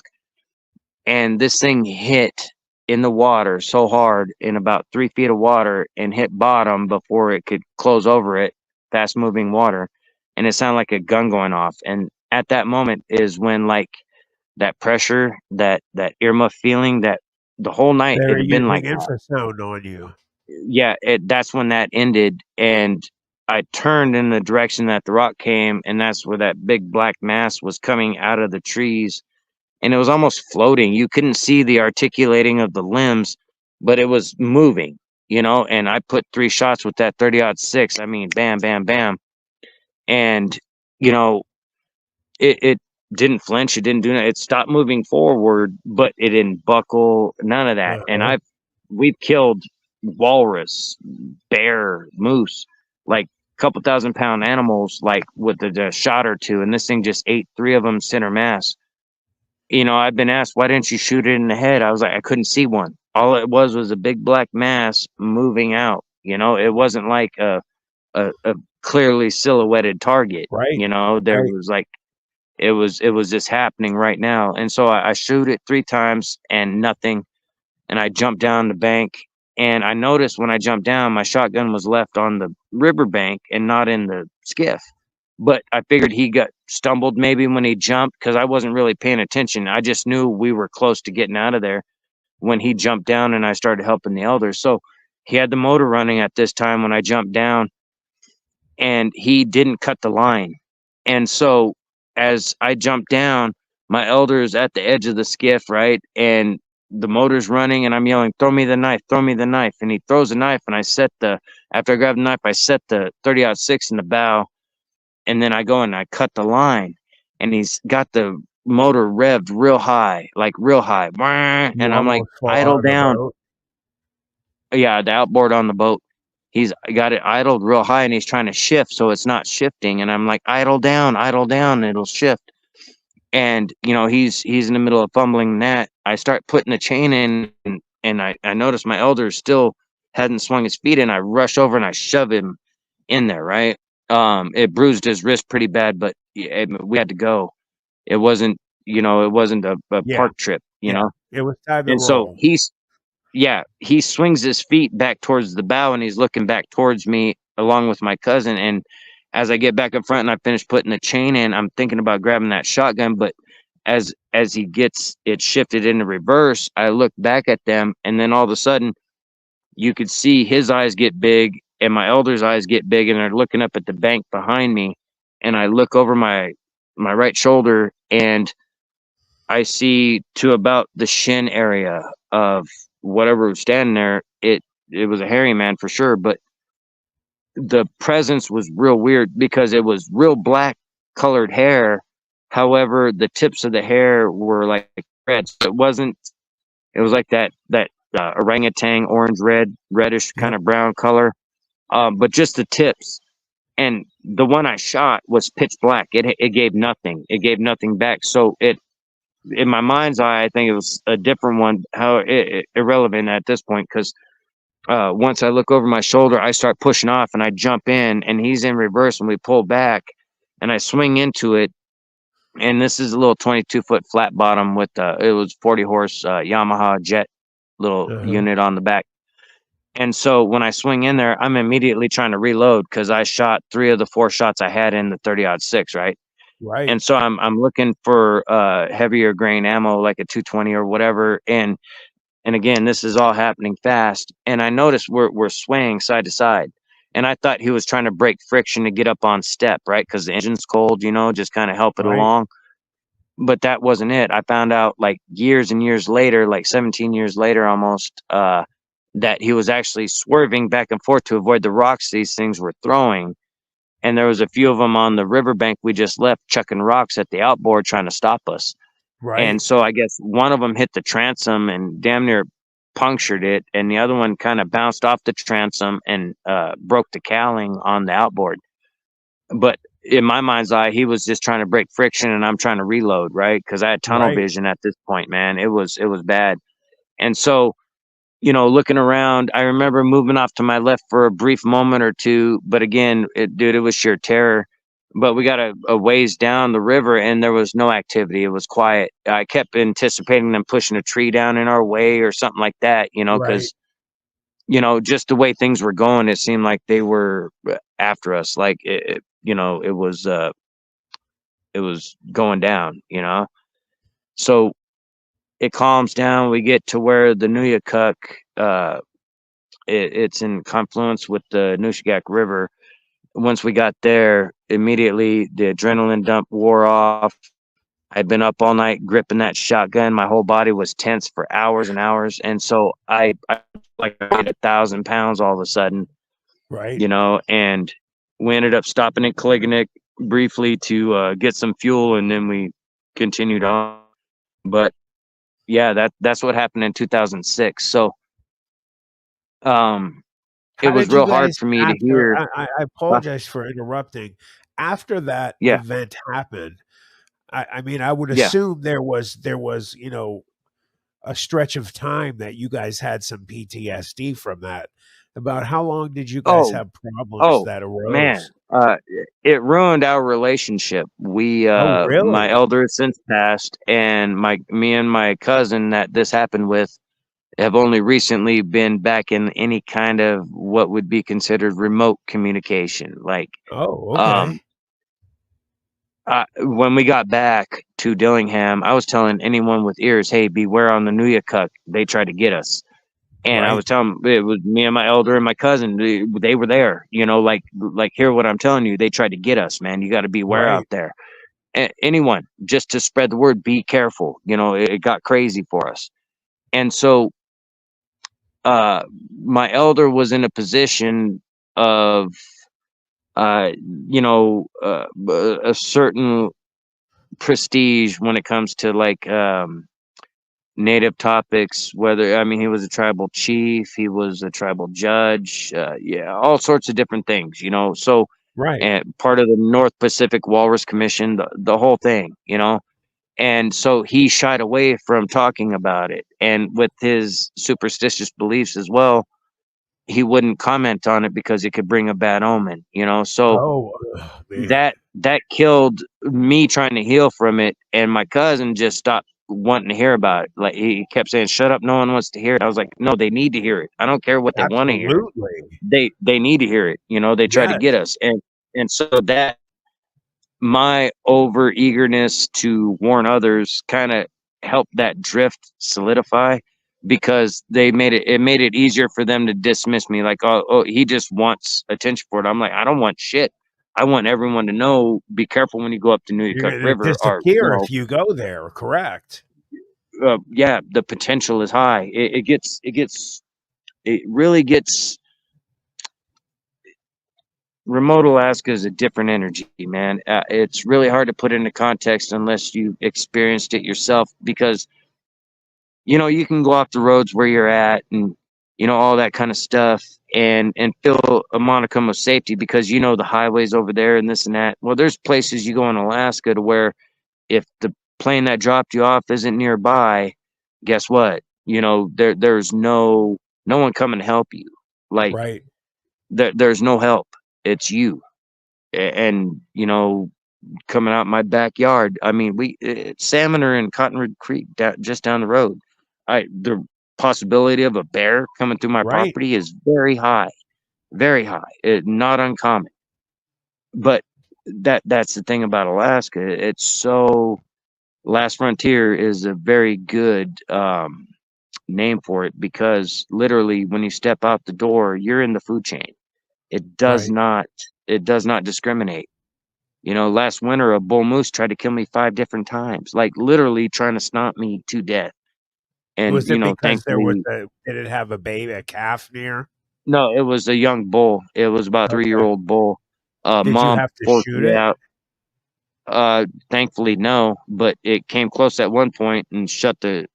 And this thing hit in the water so hard in about 3 feet of water and hit bottom before it could close over it, fast moving water. And it sounded like a gun going off. And at that moment is when like that pressure, that earmuff feeling that the whole night They it were had been using like that. infrasound on you. Yeah, that's when that ended. And I turned in the direction that the rock came, and that's where that big black mass was coming out of the trees, and it was almost floating. You couldn't see the articulating of the limbs, but it was moving, and I put 3 shots with that 30-06. I mean, bam, bam, bam. And, you know, it didn't flinch. It didn't do that. It stopped moving forward, but it didn't buckle, none of that. And Uh-huh. we've killed walrus, bear, moose, like a couple 1,000-pound animals, like with a shot or two. And this thing just ate 3 of them center mass. I've been asked, "Why didn't you shoot it in the head?" I was like, "I couldn't see one." All it was a big black mass moving out. It wasn't like a clearly silhouetted target. Right. There Right. was like it was just happening right now. And so I shoot it 3 times and nothing. And I jumped down the bank, and I noticed when I jumped down, my shotgun was left on the riverbank and not in the skiff. But I figured he got stumbled maybe when he jumped because I wasn't really paying attention. I just knew we were close to getting out of there when he jumped down and I started helping the elders. So he had the motor running at this time when I jumped down, and he didn't cut the line. And so as I jumped down, my elder is at the edge of the skiff, right? And the motor's running and I'm yelling, throw me the knife, throw me the knife. And he throws the knife and after I grab the knife, I set the 30-06 in the bow, and then I go and I cut the line, and he's got the motor revved real high, like real high. You And I'm like, almost fall idle out of the down. boat. Yeah, the outboard on the boat. He's got it idled real high and he's trying to shift so it's not shifting. And I'm like, idle down, it'll shift. And he's in the middle of fumbling that. I start putting the chain in, and I notice my elder still hadn't swung his feet in. I rush over and I shove him in there, right? It bruised his wrist pretty bad, but we had to go. It wasn't, it wasn't a Yeah, park trip, yeah. It was time to And so roll. he swings his feet back towards the bow and he's looking back towards me along with my cousin. And as I get back up front and I finish putting the chain in, I'm thinking about grabbing that shotgun. But as he gets it shifted into reverse, I look back at them, and then all of a sudden you could see his eyes get big and my elder's eyes get big, and they're looking up at the bank behind me. And I look over my right shoulder, and I see to about the shin area of whatever was standing there. It was a hairy man for sure, but the presence was real weird because it was real black colored hair. However, the tips of the hair were like red. So it wasn't. It was like that orangutan orange reddish Yep. kind of brown color, but just the tips. And the one I shot was pitch black. It gave nothing. It gave nothing back. So it in my mind's eye, I think it was a different one. How irrelevant at this point, because once I look over my shoulder, I start pushing off and I jump in, and he's in reverse, and we pull back, and I swing into it. And this is a little 22-foot flat bottom with it was 40 horse Yamaha Jet little Uh-huh. unit on the back. And so when I swing in there, I'm immediately trying to reload because I shot 3 of the 4 shots I had in the 30-06, right? Right, And so I'm looking for heavier grain ammo like a 220 or whatever. And again, this is all happening fast. And I noticed we're swaying side to side. And I thought he was trying to break friction to get up on step, right? Because the engine's cold, just kind of help it right, along. But that wasn't it. I found out like years and years later, like 17 years later almost, that he was actually swerving back and forth to avoid the rocks these things were throwing. And there was a few of them on the riverbank we just left chucking rocks at the outboard trying to stop us. right, And so I guess one of them hit the transom and damn near punctured it, and the other one kind of bounced off the transom and broke the cowling on the outboard. But in my mind's eye, he was just trying to break friction, and I'm trying to reload, right? Because I had tunnel right, vision at this point, man. It was bad. And so looking around, I remember moving off to my left for a brief moment or two, but again, dude, it was sheer terror. But we got a ways down the river and there was no activity. It was quiet. I kept anticipating them pushing a tree down in our way or something like that, right, because, just the way things were going, it seemed like they were after us. Like, it was going down. So it calms down. We get to where the Nuyakuk, it's in confluence with the Nushagak River. Once we got there, immediately the adrenaline dump wore off. I'd been up all night gripping that shotgun. My whole body was tense for hours and hours, and so I like I weighed 1,000 pounds all of a sudden, right. And we ended up stopping in Koliganek briefly to get some fuel, and then we continued on. But yeah, that's what happened in 2006. So um, it How was did you real hard guys for me to after hear. I Uh, apologize for interrupting. After that yeah, event happened, I mean, I would yeah. assume there was, a stretch of time that you guys had some PTSD from that. About how long did you guys Oh, have problems oh that man. arose? It ruined our relationship. Oh, My really? elder has since passed, and me and my cousin that this happened with have only recently been back in any kind of what would be considered remote communication. Like, Oh, um, okay. when we got back to Dillingham, I was telling anyone with ears, "Hey, beware on the Nuyakuk. They tried to get us." And I was Right. telling it was me and my elder and my cousin. They were there, like hear what I'm telling you. They tried to get us, man. You got to beware out Right. there. Anyone just to spread the word, be careful. It got crazy for us. And so uh my elder was in a position of uh a certain prestige when it comes to like native topics. Whether, I mean, he was a tribal chief, he was a tribal judge, yeah, all sorts of different things, so, Right. and part of the North Pacific Walrus Commission, the whole thing, and so he shied away from talking about it, and with his superstitious beliefs as well, he wouldn't comment on it because it could bring a bad omen, so Oh, man. that killed me trying to heal from it, and my cousin just stopped wanting to hear about it. Like, he kept saying, "Shut up, no one wants to hear it." I was like, "No, they need to hear it. I don't care what they want to hear. Absolutely. They need to hear it." They try to Yes. get us, and so that my over eagerness to warn others kind of helped that drift solidify, because it made it easier for them to dismiss me, like, oh, he just wants attention for it. I'm like, I don't want shit. I want everyone to know, be careful when you go up the You're Nuyakuk gonna River, or disappear if you go there, correct. yeah, the potential is high. It really gets. Remote Alaska is a different energy, man. It's really hard to put into context unless you experienced it yourself, because you can go off the roads where you're at, and all that kind of stuff, and feel a modicum of safety because the highways over there and this and that. Well, there's places you go in Alaska to where, if the plane that dropped you off isn't nearby, guess what? There's no one coming to help you. Like, Right. there's no help. It's you. And coming out my backyard. I mean, salmon are in Cottonwood Creek, just down the road. The possibility of a bear coming through my Right. property is very high, very high. Not uncommon. But that's the thing about Alaska. It's so Last Frontier is a very good name for it, because literally when you step out the door, you're in the food chain. It does Right. not it does not discriminate. Last winter, a bull moose tried to kill me 5 different times, like literally trying to stomp me to death. And, Was it because there was thankfully, a did it have a baby, a calf near? no, it was a young bull. It was about a Okay. 3-year-old bull. Did you Mom have to forced shoot it it? out. Thankfully, no, but it came close at one point and shut the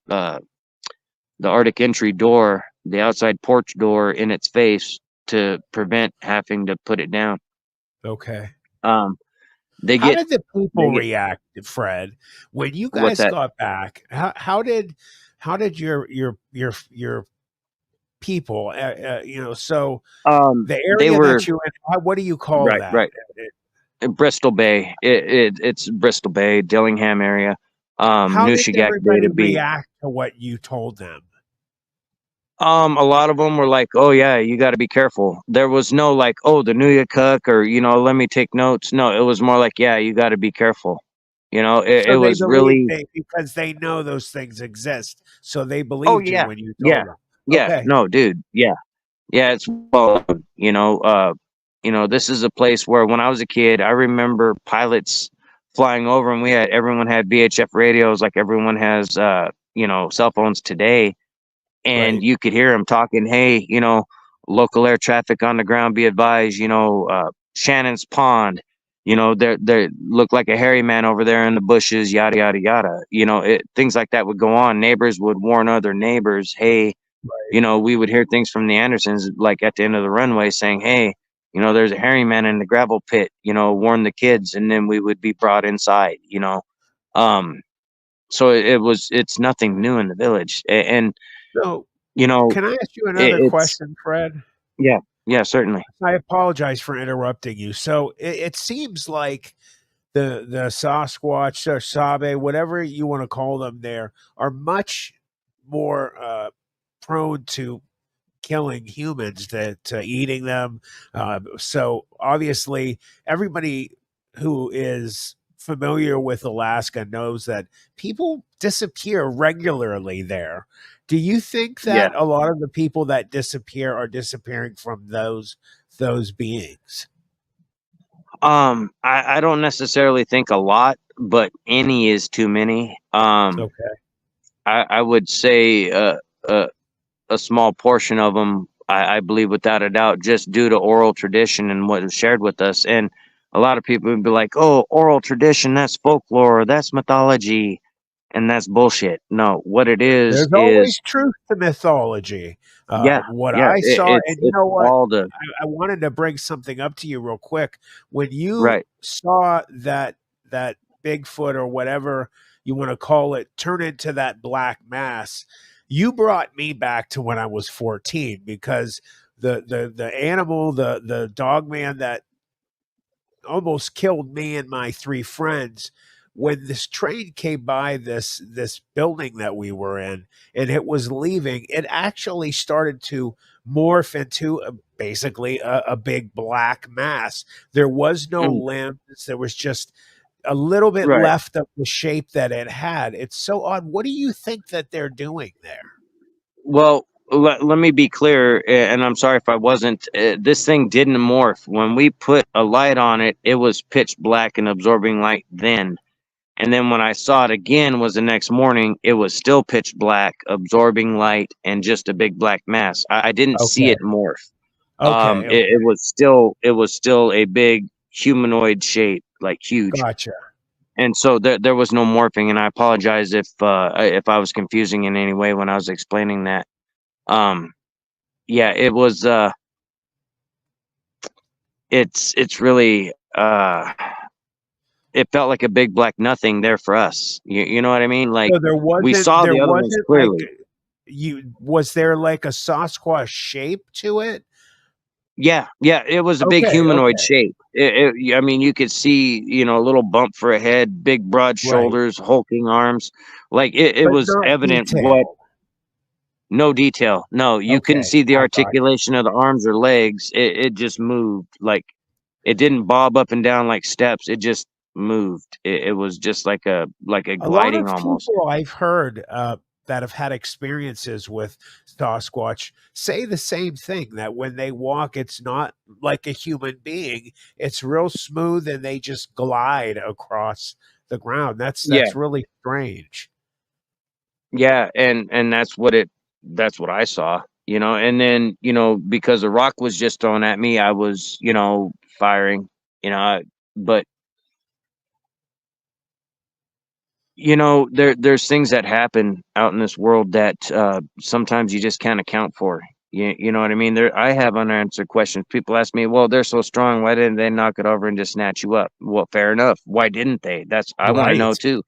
Arctic entry door, the outside porch door, in its face to prevent having to put it down. Okay. Um, they How get did the they people get react, Fred, when you what's guys that? got back? How did your people, so the They area were that you in, what do you call right, that? right. Bristol Bay. It's Bristol Bay, Dillingham area. How did Nushagak Bay everybody to be. react to what you told them? A lot of them were like, "Oh yeah, you got to be careful." There was no like, "Oh, the Nuyakuk," or let me take notes. No, it was more like, "Yeah, you got to be careful." It So they was believe really. they because they know those things exist, so they Oh believed you yeah, when you yeah, told them. yeah. Okay. No, dude, yeah, yeah. It's well known. This is a place where when I was a kid, I remember pilots flying over, and everyone had VHF radios, like everyone has, cell phones today, and Right. you could hear him talking, "Hey, local air traffic on the ground, be advised, Shannon's Pond, there looked like a hairy man over there in the bushes, yada yada yada." Things like that would go on. Neighbors would warn other neighbors, "Hey," Right. we would hear things from the Andersons, like at the end of the runway, saying, "Hey, there's a hairy man in the gravel pit, warn the kids," and then we would be brought inside. Um, so it's nothing new in the village, and So, you know, can I ask you it, another it's question, Fred? yeah, yeah, certainly. I apologize for interrupting you. So it seems like the Sasquatch or Sabe, whatever you want to call them, there are much more prone to killing humans to eating them. So obviously, everybody who is familiar with Alaska knows that people disappear regularly there. Do you think Yeah. that a lot of the people that disappear are disappearing from those beings? I don't necessarily think a lot, but any is too many. Okay. I would say uh, a small portion of them, I believe without a doubt, just due to oral tradition and what was shared with us. And a lot of people would be like, "Oh, oral tradition, that's folklore, that's mythology," and that's bullshit. No, what it There's is always truth to mythology. yeah, What yeah, I saw, and you it's know what? all the I wanted to bring something up to you real quick. When you right. saw that Bigfoot or whatever you want to call it turn into that black mass, you brought me back to when I was 14 because the animal, the dog man that almost killed me and my three friends when this train came by this building that we were in and it was leaving. It actually started to morph into basically a big black mass. There was no Mm, limbs, there was just a little bit right. left of the shape that it had. It's so odd. What do you think that they're doing there? Well, let me be clear, and I'm sorry if I wasn't. This thing didn't morph. When we put a light on it, it was pitch black and absorbing light then. And then when I saw it again was the next morning, it was still pitch black, absorbing light, and just a big black mass. I didn't see Okay. it morph. Okay. It Okay. was still a big humanoid shape, like huge. Gotcha. And so there was no morphing. And I apologize if I was confusing in any way when I was explaining that. Um, yeah, it was. It's really. It felt like a big black nothing there for us. You know what I mean? Like So there we wasn't saw there the other ones wasn't like clearly. you was there like a Sasquatch shape to it? Yeah, yeah, it was a big Okay, humanoid okay. shape. I mean, you could see, a little bump for a head, big broad Right. shoulders, hulking arms. Like it But was not evident what detailed. no detail. No, you couldn't Okay, see the I got you. articulation of the arms or legs. It just moved. Like it didn't bob up and down like steps. It just moved. It was just like a A lot gliding of almost. people I've heard, that have had experiences with Sasquatch say the same thing, that when they walk, it's not like a human being. It's real smooth and they just glide across the ground. Yeah. That's really strange. Yeah, and that's what I saw, and then, because a rock was just thrown at me, I was, firing, but there's things that happen out in this world that sometimes you just can't account for. You know what I mean? I have unanswered questions. People ask me, "Well, they're so strong, why didn't they knock it over and just snatch you up?" Well, fair enough. Why didn't they? That's I want to Right, know too.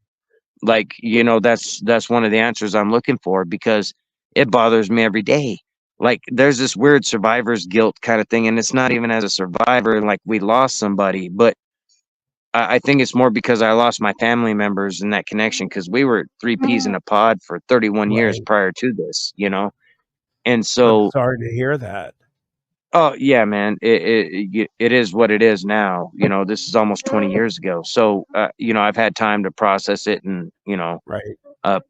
Like, that's one of the answers I'm looking for because it bothers me every day. Like, there's this weird survivor's guilt kind of thing, and it's not even as a survivor, like we lost somebody, but I think it's more because I lost my family members in that connection because we were three peas in a pod for 31 years right. prior to this. And I'm so, sorry to hear that. oh yeah, man, it is what it is now. This is almost 20 years ago. So, I've had time to process it and, Right,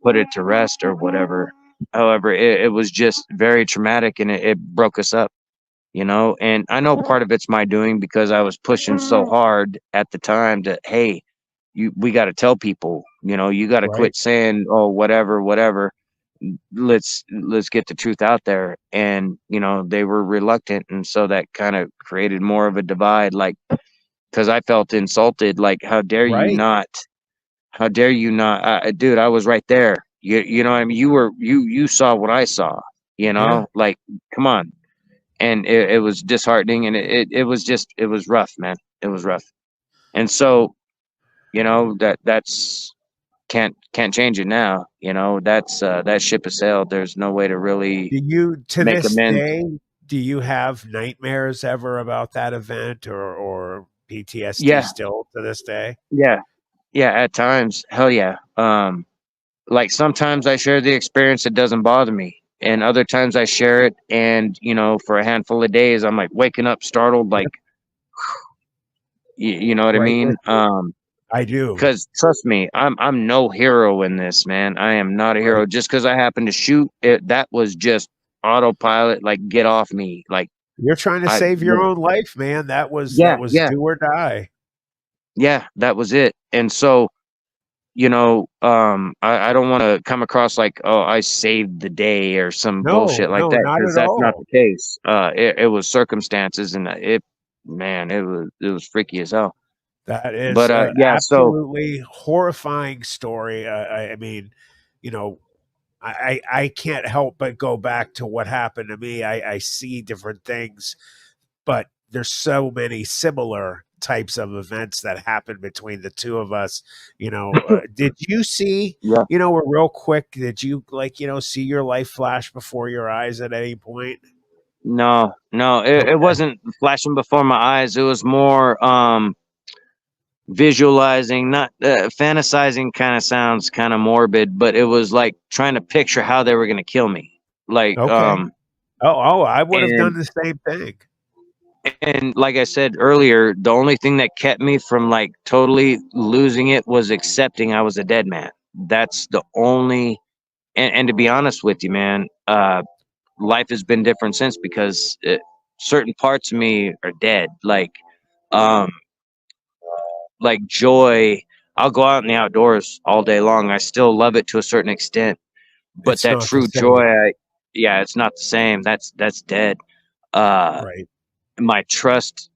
put it to rest or whatever. However, it was just very traumatic and it broke us up. And I know part of it's my doing because I was pushing so hard at the time that, hey, we got to tell people, you got to right, quit saying, oh, whatever, whatever. Let's get the truth out there. And, they were reluctant. And so that kind of created more of a divide, like, because I felt insulted. Like, how dare you right. not? How dare you not? Dude, I was right there. You know what I mean? You saw what I saw, Yeah. like, come on. And it was disheartening and it was rough, man. It was rough. And so, that's can't change it now. That ship has sailed. There's no way to really Do you to make this amends. day, do you have nightmares ever about that event or PTSD Yeah, still to this day? yeah, yeah, at times. Hell yeah. Like sometimes I share the experience, it doesn't bother me. And other times I share it and, for a handful of days I'm like waking up startled, Yeah, like you know what I right with mean? you. I do. Because trust me, I'm no hero in this, man. I am not a hero. Right. Just because I happened to shoot it, that was just autopilot. Like, get off me. Like, You're trying to I, save your own life, man. yeah, That was yeah, do or die. yeah. That was it. And so, I don't want to come across like, oh, I saved the day or some bullshit No, like no, that, not because at that's not all. the case. It was circumstances, and man, it was freaky as hell. That is But a yeah, so absolutely horrifying story. I mean, you know, I can't help but go back to what happened to me. I see different things, but there's so many similar types of events that happen between the two of us. Did you see? yeah. Real quick, did you like see your life flash before your eyes at any point? No, no, it Okay, wasn't flashing before my eyes. It was more visualizing, not fantasizing. Kind of sounds kind of morbid, but it was like trying to picture how they were going to kill me. Like okay. Oh, I would have done and the same thing. and like I said earlier, the only thing that kept me from like totally losing it was accepting I was a dead man. That's the only and to be honest with you, man, life has been different since, because certain parts of me are dead. Um, like joy. I'll go out in the outdoors all day long. I still love it to a certain extent, but It's that not the true joy, same, yeah, it's not the same. That's dead. Uh, right? my trust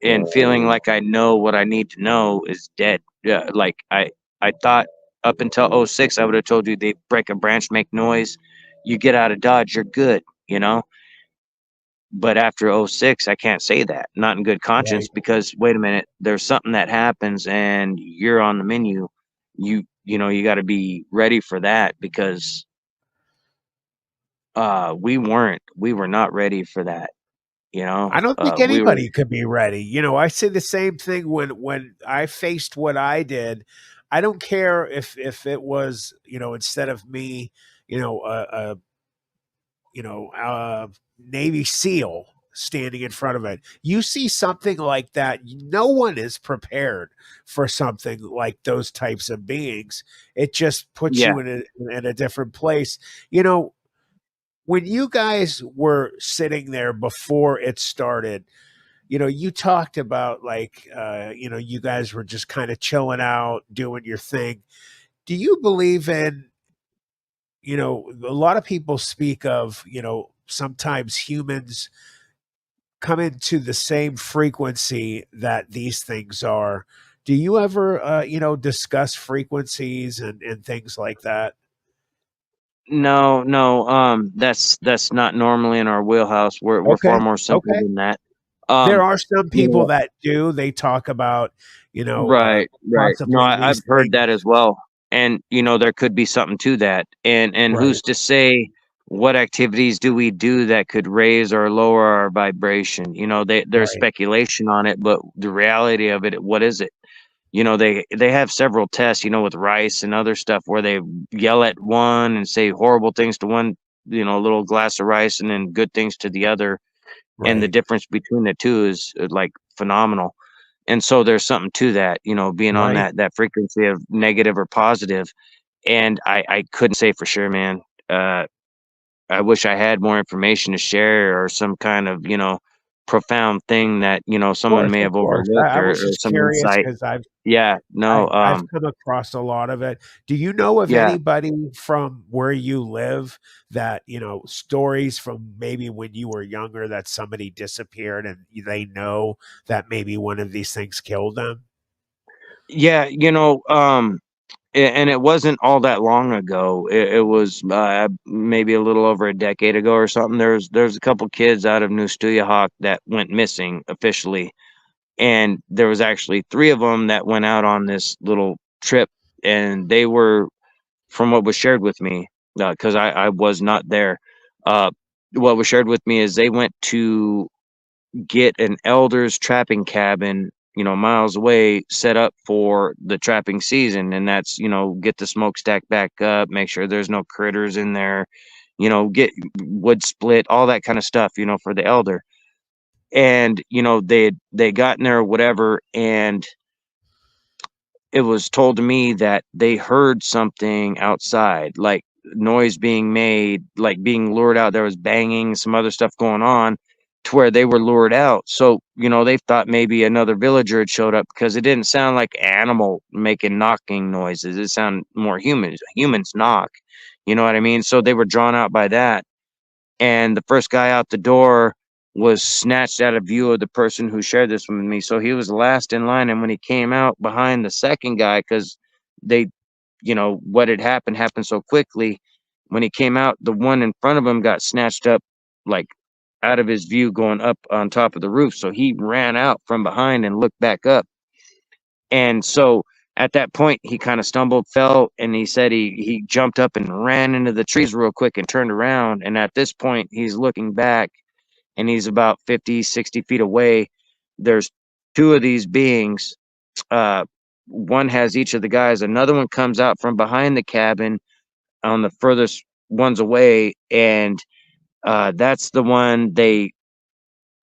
in feeling like I know what I need to know is dead. Yeah, like I thought up until '06, I would have told you they break a branch, make noise, you get out of Dodge, you're good, you know. But after '06, I can't say that, not in good conscience, Right. because wait a minute, there's something that happens and you're on the menu. You got to be ready for that, because we were not ready for that. I don't think We were. anybody could be ready. I say the same thing when I faced what I did. I don't care if it was, instead of me, a Navy SEAL standing in front of it. You see something like that, no one is prepared for something like those types of beings. It just puts Yeah. you in a different place. You know, when you guys were sitting there before it started, you talked about like you guys were just kind of chilling out, doing your thing. Do you believe in, a lot of people speak of, sometimes humans come into the same frequency that these things are. Do you ever discuss frequencies and things like that? No, no, that's not normally in our wheelhouse. We're far Okay. more simple Okay. than that. There Um, are some you people know, that do. They talk about, right, right. No, possibly I've these heard things. that as well, and there could be something to that. And Right. who's to say what activities do we do that could raise or lower our vibration? There's Right. speculation on it, but the reality of it, what is it? They have several tests, with rice and other stuff, where they yell at one and say horrible things to one, little glass of rice, and then good things to the other, and the Right. difference between the two is like phenomenal. And so there's something to that, being on Right. that frequency of negative or positive. And I couldn't say for sure, man. Uh, I wish I had more information to share, or some kind of, profound thing that, someone may Of have course. I overlooked, or was just some curious insight. because Yeah, no, I've come across a lot of it. Do you know of yeah. anybody from where you live that, stories from maybe when you were younger that somebody disappeared and they know that maybe one of these things killed them? Yeah, and it wasn't all that long ago. It was maybe a little over a decade ago or something. There's a couple kids out of New Hawk that went missing officially, and there was actually three of them that went out on this little trip, and they were, from what was shared with me, because I was not there. Uh, what was shared with me is they went to get an elder's trapping cabin, miles away, set up for the trapping season. And that's, get the smokestack back up, make sure there's no critters in there, get wood split, all that kind of stuff, for the elder. And, they got in there or whatever, and it was told to me that they heard something outside, like noise being made, like being lured out. There was banging, some other stuff going on to where they were lured out. So, they thought maybe another villager had showed up because it didn't sound like animal making knocking noises. It sounded more human. Humans knock. You know what I mean? So they were drawn out by that. And the first guy out the door was snatched out of view of the person who shared this with me. So he was last in line. And when he came out behind the second guy, because they, what had happened so quickly. When he came out, the one in front of him got snatched up, like out of his view, going up on top of the roof. So he ran out from behind and looked back up. And so at that point, he kind of stumbled, fell, and he said he jumped up and ran into the trees real quick and turned around. And at this point, he's looking back and he's about 50, 60 feet away. There's two of these beings. Uh, One has each of the guys. Another one comes out from behind the cabin on the furthest ones away. And that's the one they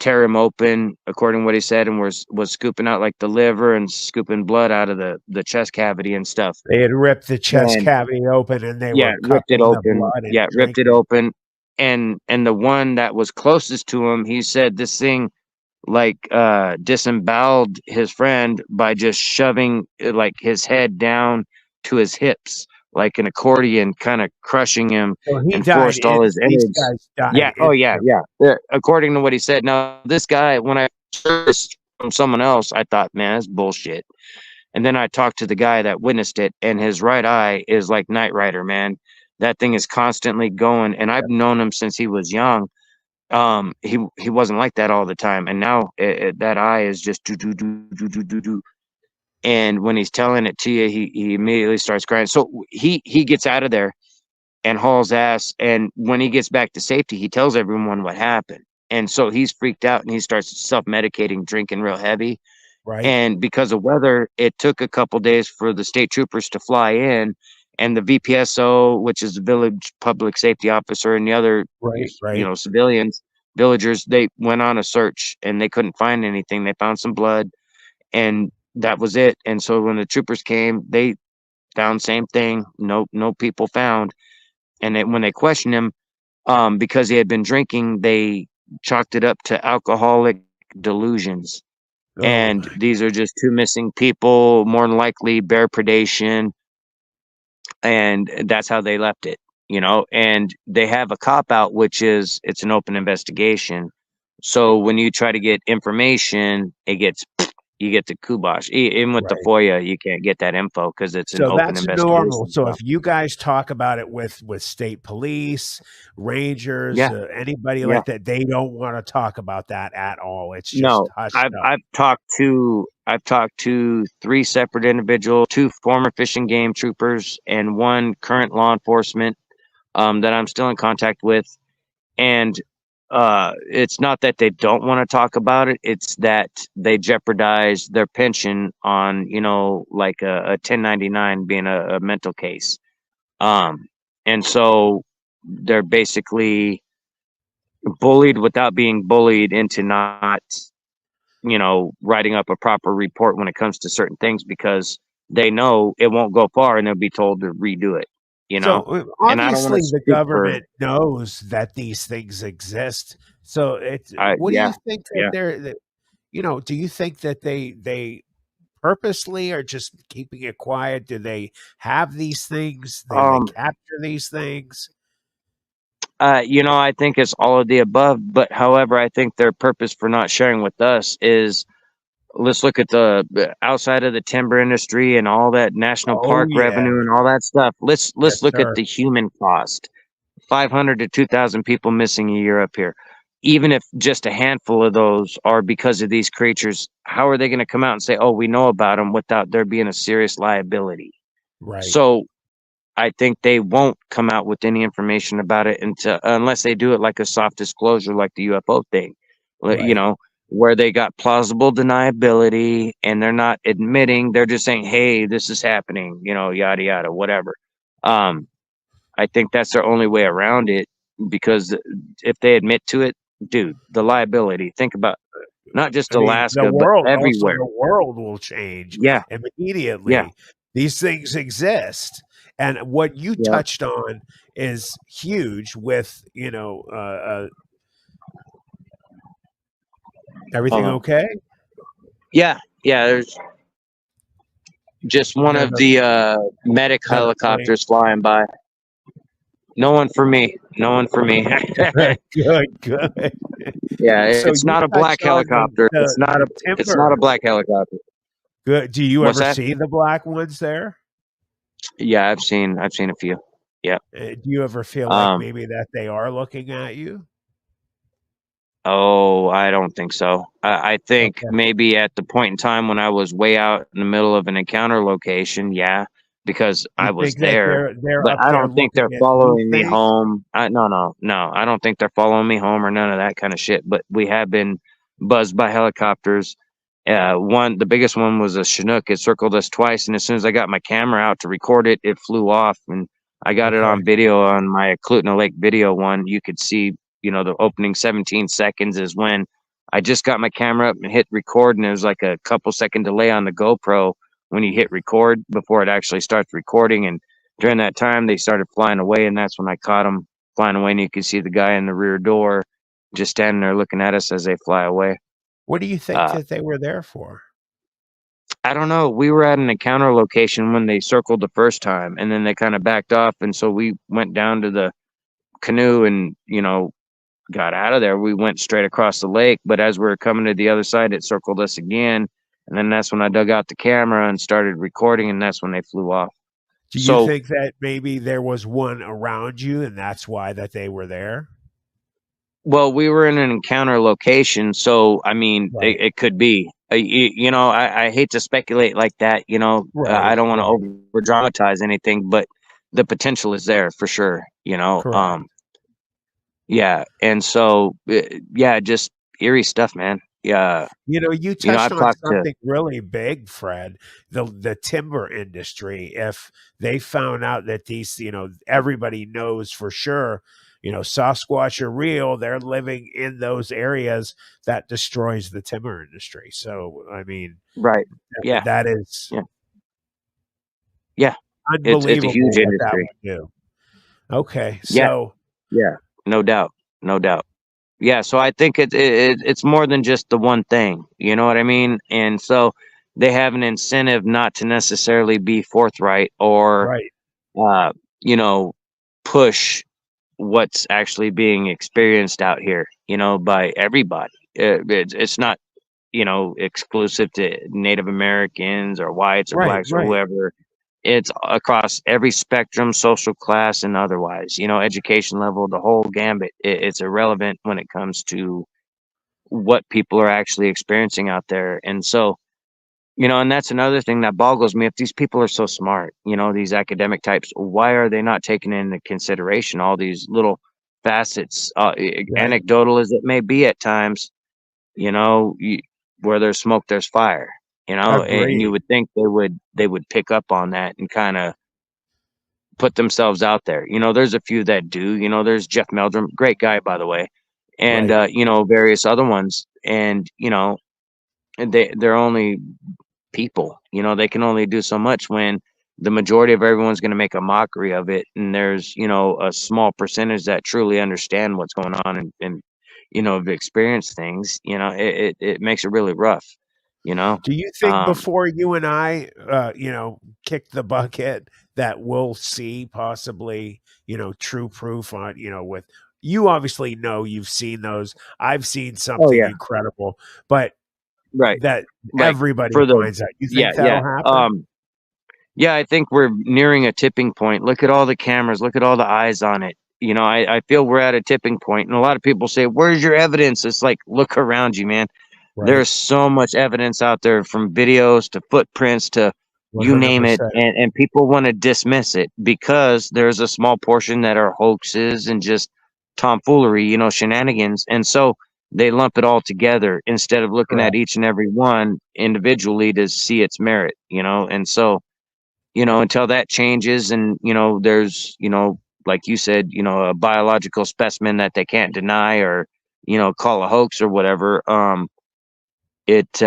tear him open, according to what he said, and was scooping out like the liver and scooping blood out of the chest cavity and stuff. They had ripped the chest And cavity open and they yeah, were ripped it cupping the open. blood and Yeah, ripped it drinking. open. And the one that was closest to him, he said this thing like disemboweled his friend by just shoving like his head down to his hips like an accordion, kind of crushing him So he and died forced all in his these innards. guys died Yeah, oh yeah, instantly. yeah. According to what he said. Now this guy, when I heard this from someone else, I thought, man, that's bullshit. And then I talked to the guy that witnessed it, and his right eye is like Knight Rider, man. That thing is constantly going, and I've known him since he was young. He wasn't like that all the time, and now that eye is just do do do do do do do. And when he's telling it to you, he immediately starts crying. So he gets out of there and hauls ass. And when he gets back to safety, he tells everyone what happened. And so he's freaked out and he starts self medicating, drinking real heavy. Right, And because of weather, it took a couple days for the state troopers to fly in, and the VPSO, which is the village public safety officer, and the other, right, right. civilians, villagers, they went on a search and they couldn't find anything. They found some blood, and that was it. And so when the troopers came, they found same thing. No people found. And when they questioned him, because he had been drinking, they chalked it up to alcoholic delusions. Oh And my. these are just two missing people, more than likely bear predation, and that's how they left it. And they have a cop out, which is it's an open investigation. So when you try to get information, you get the kubosh. Even with the Right. FOIA, you can't get that info because it's an So open that's normal. investigation. So So if you guys talk about it with state police, rangers, yeah, anybody yeah. like that, they don't want to talk about that at all. It's just No, hushed I've up. I've talked to three separate individuals, two former Fish and Game troopers, and one current law enforcement that I'm still in contact with. And it's not that they don't want to talk about it; it's that they jeopardize their pension on like a 1099 being a mental case. Um, and so they're basically bullied without being bullied into not writing up a proper report when it comes to certain things because they know it won't go far and they'll be told to redo it, you So, know? And I don't want obviously, to the speak for, government knows that these things exist. So, what do yeah, you think that yeah. do you think that they purposely are just keeping it quiet? Do they have these things? Do they Um, capture these things? I think it's all of the above, but however, I think their purpose for not sharing with us is let's look at the outside of the timber industry and all that national Oh, park yeah. revenue and all that stuff. Let's Yes, look at sir. the human cost. 500 to 2,000 people missing a year up here. Even if just a handful of those are because of these creatures, how are they going to come out and say, "Oh, we know about them," without there being a serious liability? Right, So I think they won't come out with any information about it until unless they do it like a soft disclosure, like the UFO thing, right. where they got plausible deniability and they're not admitting, they're just saying, "Hey, this is happening," yada yada, whatever. Um, I think that's their only way around it because if they admit to it, dude, the liability. Think about. not just I mean, Alaska, but everywhere. the world will change Yeah, yeah, immediately. These things exist. And what you yeah. touched on is huge with, everything Uh, okay? yeah, yeah. There's just one of Never the medic never plane. helicopters flying by. No one for me. No one for me. Good, good. Yeah, So it's you not a black touched on helicopter. the It's not a timber. black helicopter. Good. Do you What's ever that? see the black ones there? Yeah, I've seen a few. Yeah. Do you ever feel like Um, maybe that they are looking at you? oh, I don't think so. I think Okay. maybe at the point in time when I was way out in the middle of an encounter location, yeah, because You I was think that there. they're But up I there don't think looking they're at new following me things? home. No. I don't think they're following me home or none of that kind of shit. But we have been buzzed by helicopters. The biggest one was a Chinook. It circled us twice, and as soon as I got my camera out to record it, it flew off, and I got it Okay. on video on my Clutna Lake video one. You could see, the opening 17 seconds is when I just got my camera up and hit record, and there was like a couple second delay on the GoPro when you hit record before it actually starts recording. And during that time, they started flying away, and that's when I caught them flying away. And you could see the guy in the rear door just standing there looking at us as they fly away. What do you think Uh, that they were there for? I don't know. We were at an encounter location when they circled the first time, and then they kind of backed off, and so we went down to the canoe and got out of there. We went straight across the lake, but as we were coming to the other side, it circled us again. And then that's when I dug out the camera and started recording, and that's when they flew off. Do you So, think that maybe there was one around you and that's why that they were there? well, we were in an encounter location, so I mean, Right. it could be. I hate to speculate like that. I Right, don't want to right. over dramatize anything, but the potential is there for sure. Correct. Yeah, and so yeah, just eerie stuff, man. Yeah, You touched I've on talked to. something really big, Fred, the timber industry. If they found out that these, everybody knows for sure, Sasquatch are real, they're living in those areas, that destroys the timber industry. So, I mean, Right. Yeah. that is Yeah. Yeah. It's a unbelievable huge what that industry. would do. Okay, Yeah. so Yeah. No doubt. No doubt. Yeah. So I think it's more than just the one thing. You know what I mean? And so they have an incentive not to necessarily be forthright or right, uh, you know, push what's actually being experienced out here. By everybody. It's not exclusive to Native Americans or whites or right, blacks or right. whoever. It's across every spectrum, social class and otherwise, education level, the whole gambit. It's irrelevant when it comes to what people are actually experiencing out there. And so, and that's another thing that boggles me. If these people are so smart, these academic types, why are they not taking into consideration all these little facets, Right. anecdotal as it may be at times, you know, you, where there's smoke, there's fire. And you Agreed. would think they would pick up on that and kind of put themselves out there. There's a few that do. There's Jeff Meldrum, great guy by the way, and Right. various other ones. And and they're only people. They can only do so much when the majority of everyone's going to make a mockery of it, and there's a small percentage that truly understand what's going on and have experienced things. It makes it really rough. You know, Do you think um, before you and I, kick the bucket, that we'll see possibly, true proof on, with you obviously know you've seen those. I've seen oh something yeah, incredible, but right. that Like everybody for the finds out. You yeah think yeah that'll happen? yeah. I think we're nearing a tipping point. Look at all the cameras. Look at all the eyes on it. I feel we're at a tipping point, and a lot of people say, "Where's your evidence?" It's like, look around you, man. Right. There's so much evidence out there, from videos to footprints to you name it, 100%. and people want to dismiss it because there's a small portion that are hoaxes and just tomfoolery, shenanigans. And so they lump it all together instead of looking at Correct. each and every one individually to see its merit. And so, until that changes and, there's, like you said, a biological specimen that they can't deny or, call a hoax or whatever. it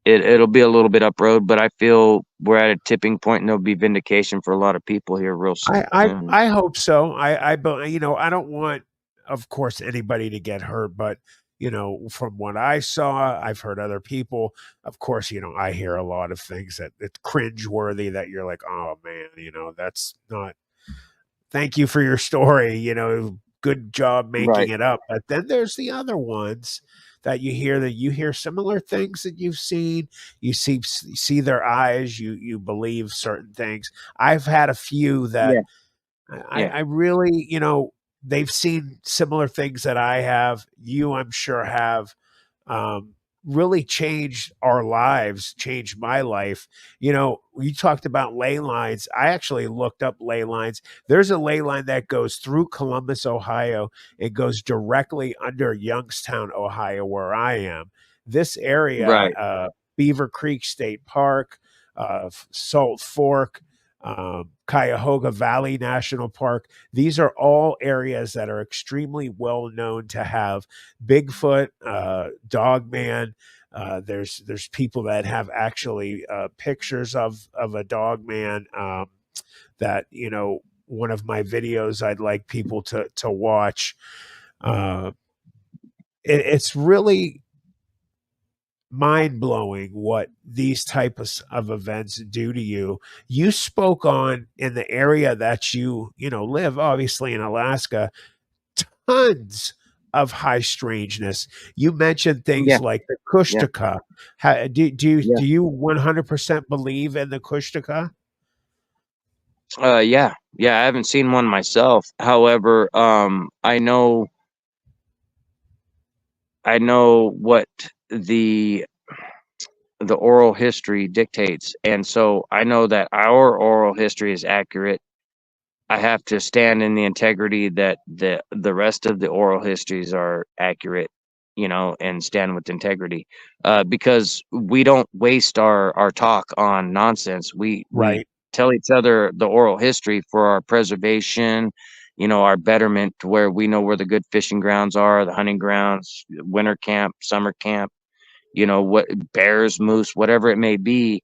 it'll be a little bit up road, but I feel we're at a tipping point, and there'll be vindication for a lot of people here real soon. I hope so. You know, I don't want, of course, anybody to get hurt, but you know, from what I saw, I've heard other people. Of course, you know, I hear a lot of things that it's cringeworthy that you're like, oh man, you know, that's not. Thank you for your story. You know, good job making Right. it up. But then there's the other ones that you hear similar things that you've seen. You see their eyes. You believe certain things. I've had a few that Yeah. Yeah. I really, you know, they've seen similar things that I have. You, I'm sure, have um, really changed our lives, changed my life. You know, you talked about ley lines. I actually looked up ley lines. There's a ley line that goes through Columbus, Ohio. It goes directly under Youngstown, Ohio, where I am. This area, Right. Beaver Creek State Park, Salt Fork, Cuyahoga Valley National Park. These are all areas that are extremely well known to have Bigfoot, dogman. There's people that have actually pictures of a dogman that you know. One of my videos I'd like people to watch. Uh, it's really mind blowing what these types of events do to you. You spoke on in the area that you know live, obviously in Alaska, tons of high strangeness. You mentioned things Yeah. like the Yeah. Kushtaka. Yeah. Do you 100% believe in the Kushtaka? Yeah. Yeah. I haven't seen one myself. However, I know what the the oral history dictates, and so I know that our oral history is accurate. I have to stand in the integrity that the rest of the oral histories are accurate, and stand with integrity, because we don't waste our talk on nonsense. We Right. tell each other the oral history for our preservation, our betterment, to where we know where the good fishing grounds are, the hunting grounds, winter camp, summer camp, what bears, moose, whatever it may be.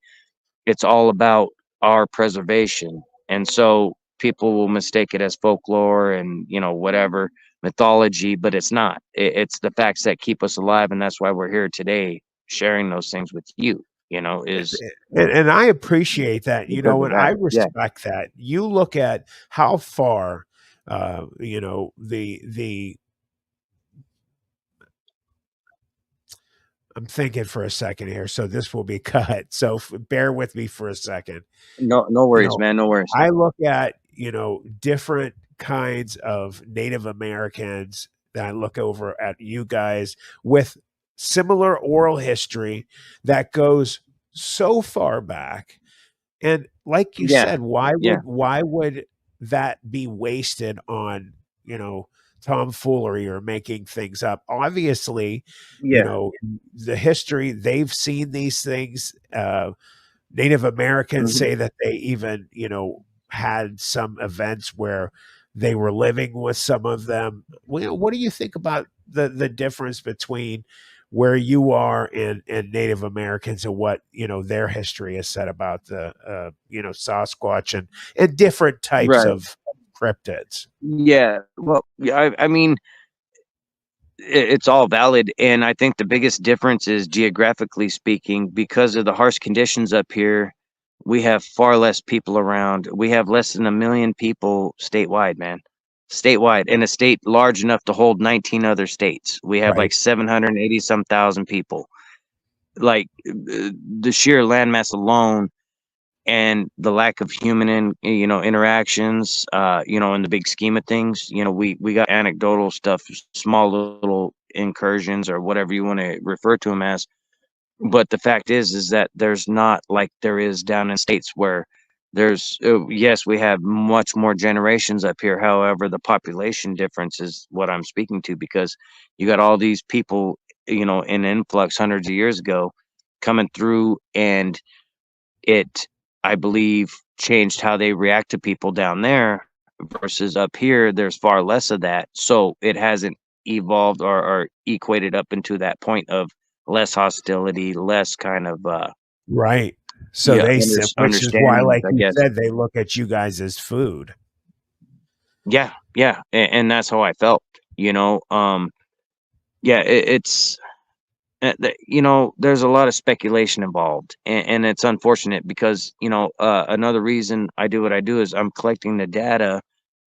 It's all about our preservation. And so people will mistake it as folklore and, whatever mythology, but it's not. It's the facts that keep us alive. And that's why we're here today sharing those things with you, is And I appreciate that, you because know, of and that. I Yeah. respect that. You look at how far, you know, the I'm thinking for a second here, so this will be cut. So bear with me for a second. No, no You worries, know, man. No worries. I look at, you know, different kinds of Native Americans. That I look over at you guys with similar oral history that goes so far back. And like you Yeah. said, Yeah. why would that be wasted on, you know, tomfoolery or making things up? Obviously, you Yeah. know, the history, they've seen these things. Native Americans Hmm. say that they even, you know, had some events where they were living with some of them. Well, what do you think about the difference between where you are and Native Americans and what you know their history has said about the you know Sasquatch and different types Right. of cryptids? Yeah. Well, yeah, I mean, it's all valid, and I think the biggest difference is geographically speaking, because of the harsh conditions up here. We have far less people around. We have less than 1 million people statewide, man. Statewide, in a state large enough to hold 19 other states. We have Right. like 780 some thousand people. Like, the sheer landmass alone, and the lack of human interactions, in the big scheme of things. We got anecdotal stuff, small little incursions, or whatever you want to refer to them as. But the fact is that there's not like there is down in states, where there's yes, we have much more generations up here. However, the population difference is what I'm speaking to, because you got all these people, in influx hundreds of years ago, coming through, and it, I believe, changed how they react to people down there, versus up here. There's far less of that, so it hasn't evolved or equated up into that point of less hostility, less kind of Right. So yeah, they said, which is why, understanding, like I you guess. said, they look at you guys as food. Yeah, yeah, and that's how I felt, you know. Yeah, it's there's a lot of speculation involved, and it's unfortunate because another reason I do what I do is I'm collecting the data,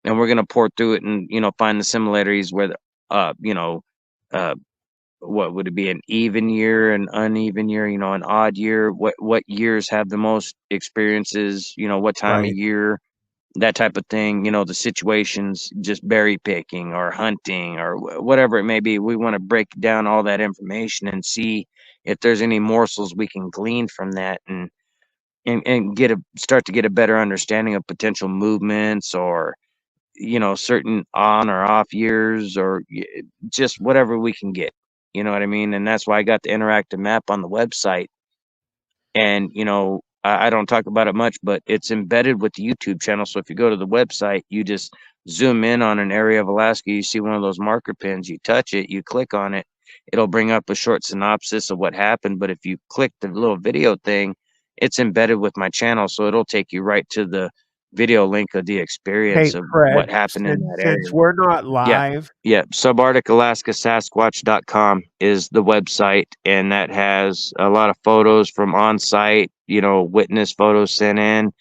and we're gonna pour through it and find the similarities where uh what would it be, an even year, an uneven year, an odd year, what years have the most experiences, what time of Right. year, that type of thing, the situations, just berry picking or hunting or whatever it may be. We want to break down all that information and see if there's any morsels we can glean from that, and start to get a better understanding of potential movements, or certain on or off years, or just whatever we can get. You know what I mean? And that's why I got the interactive map on the website. And I don't talk about it much, but it's embedded with the YouTube channel. So if you go to the website, you just zoom in on an area of Alaska, you see one of those marker pins, you touch it, you click on it, it'll bring up a short synopsis of what happened. But if you click the little video thing, it's embedded with my channel, so it'll take you right to the video link of the experience Hey, of what Fred, happened in since that since area. we're not Yeah. live, Yeah. subarcticalaskasasquatch.com is the website, and that has a lot of photos from on site, witness photos sent in.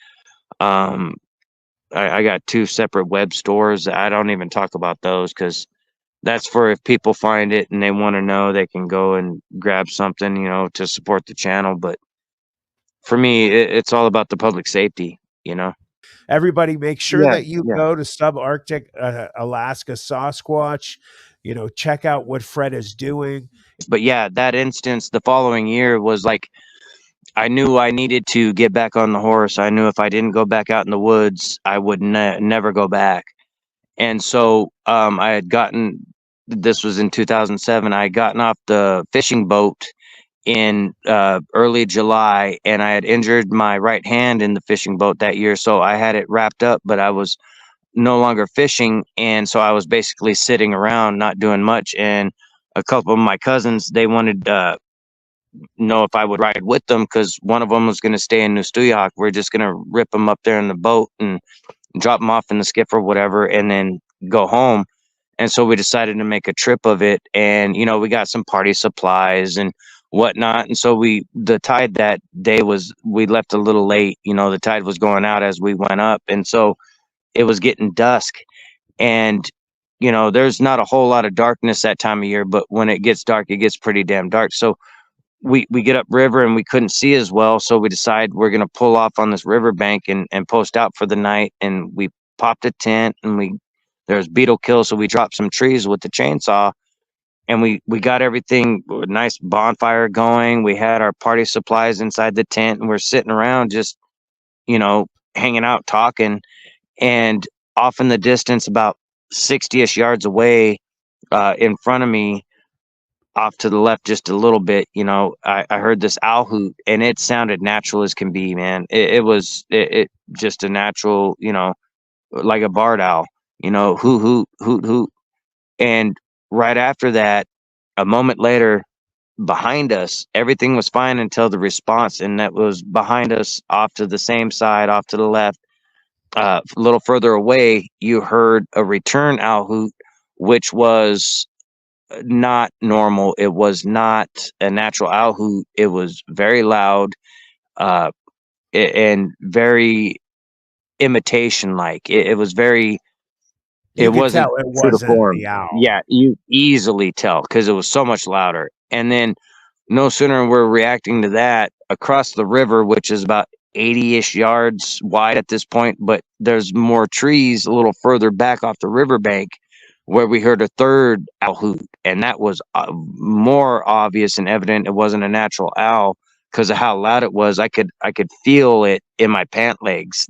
Um, I got two separate web stores. I don't even talk about those because that's for if people find it and they want to know, they can go and grab something, to support the channel. But for me, it's all about the public safety, you know? everybody make sure Yeah. that you Yeah. go to subarctic Alaska Sasquatch, check out what Fred is doing. But yeah, that instance the following year was like, I knew I needed to get back on the horse. I knew if I didn't go back out in the woods, I would never go back. And so I had gotten, this was in 2007, I had gotten off the fishing boat in early July, and I had injured my right hand in the fishing boat that year. So I had it wrapped up, but I was no longer fishing. And so I was basically sitting around, not doing much. And a couple of my cousins, they wanted know if I would ride with them because one of them was going to stay in Nustuyahk. We're just going to rip them up there in the boat and drop them off in the skiff or whatever, and then go home. And so we decided to make a trip of it, and we got some party supplies and whatnot. And so the tide that day we left a little late. The tide was going out as we went up, and so it was getting dusk. And there's not a whole lot of darkness that time of year, but when it gets dark, it gets pretty damn dark. So we get upriver and we couldn't see as well, so we decide we're going to pull off on this riverbank and post out for the night. And we popped a tent, and there's beetle kill, so we dropped some trees with the chainsaw, and we got everything, a nice bonfire going. We had our party supplies inside the tent, and we're sitting around just hanging out, talking. And off in the distance, about 60ish yards away, in front of me, off to the left just a little bit, I heard this owl hoot, and it sounded natural as can be, man. It was just a natural, like a barred owl, hoot hoot hoot hoot. And right after that, a moment later, behind us, everything was fine until the response, and that was behind us, off to the same side, off to the left, a little further away. You heard a return owl hoot, which was not normal. It was not a natural owl hoot. It was very loud, uh, and very imitation like. It was very. You It could wasn't tell it true to wasn't form. the owl. Yeah, you easily tell because it was so much louder. And then no sooner we're reacting to that, across the river, which is about 80ish yards wide at this point, but there's more trees a little further back off the riverbank, where we heard a third owl hoot. And that was more obvious and evident it wasn't a natural owl because of how loud it was. I could feel it in my pant legs,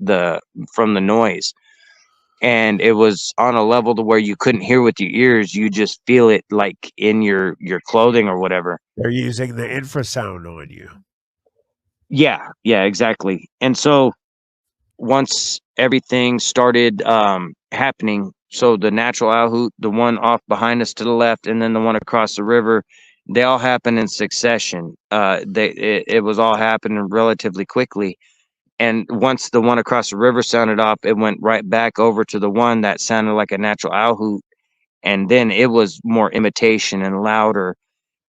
from the noise. And it was on a level to where you couldn't hear with your ears, you just feel it like in your clothing or whatever. They're using the infrasound on you. Yeah, yeah, exactly. And so once everything started happening, so the natural owl hoot, the one off behind us to the left, and then the one across the river, They all happened in succession. It was all happening relatively quickly. And once the one across the river sounded off, it went right back over to the one that sounded like a natural owl hoot. And then it was more imitation and louder.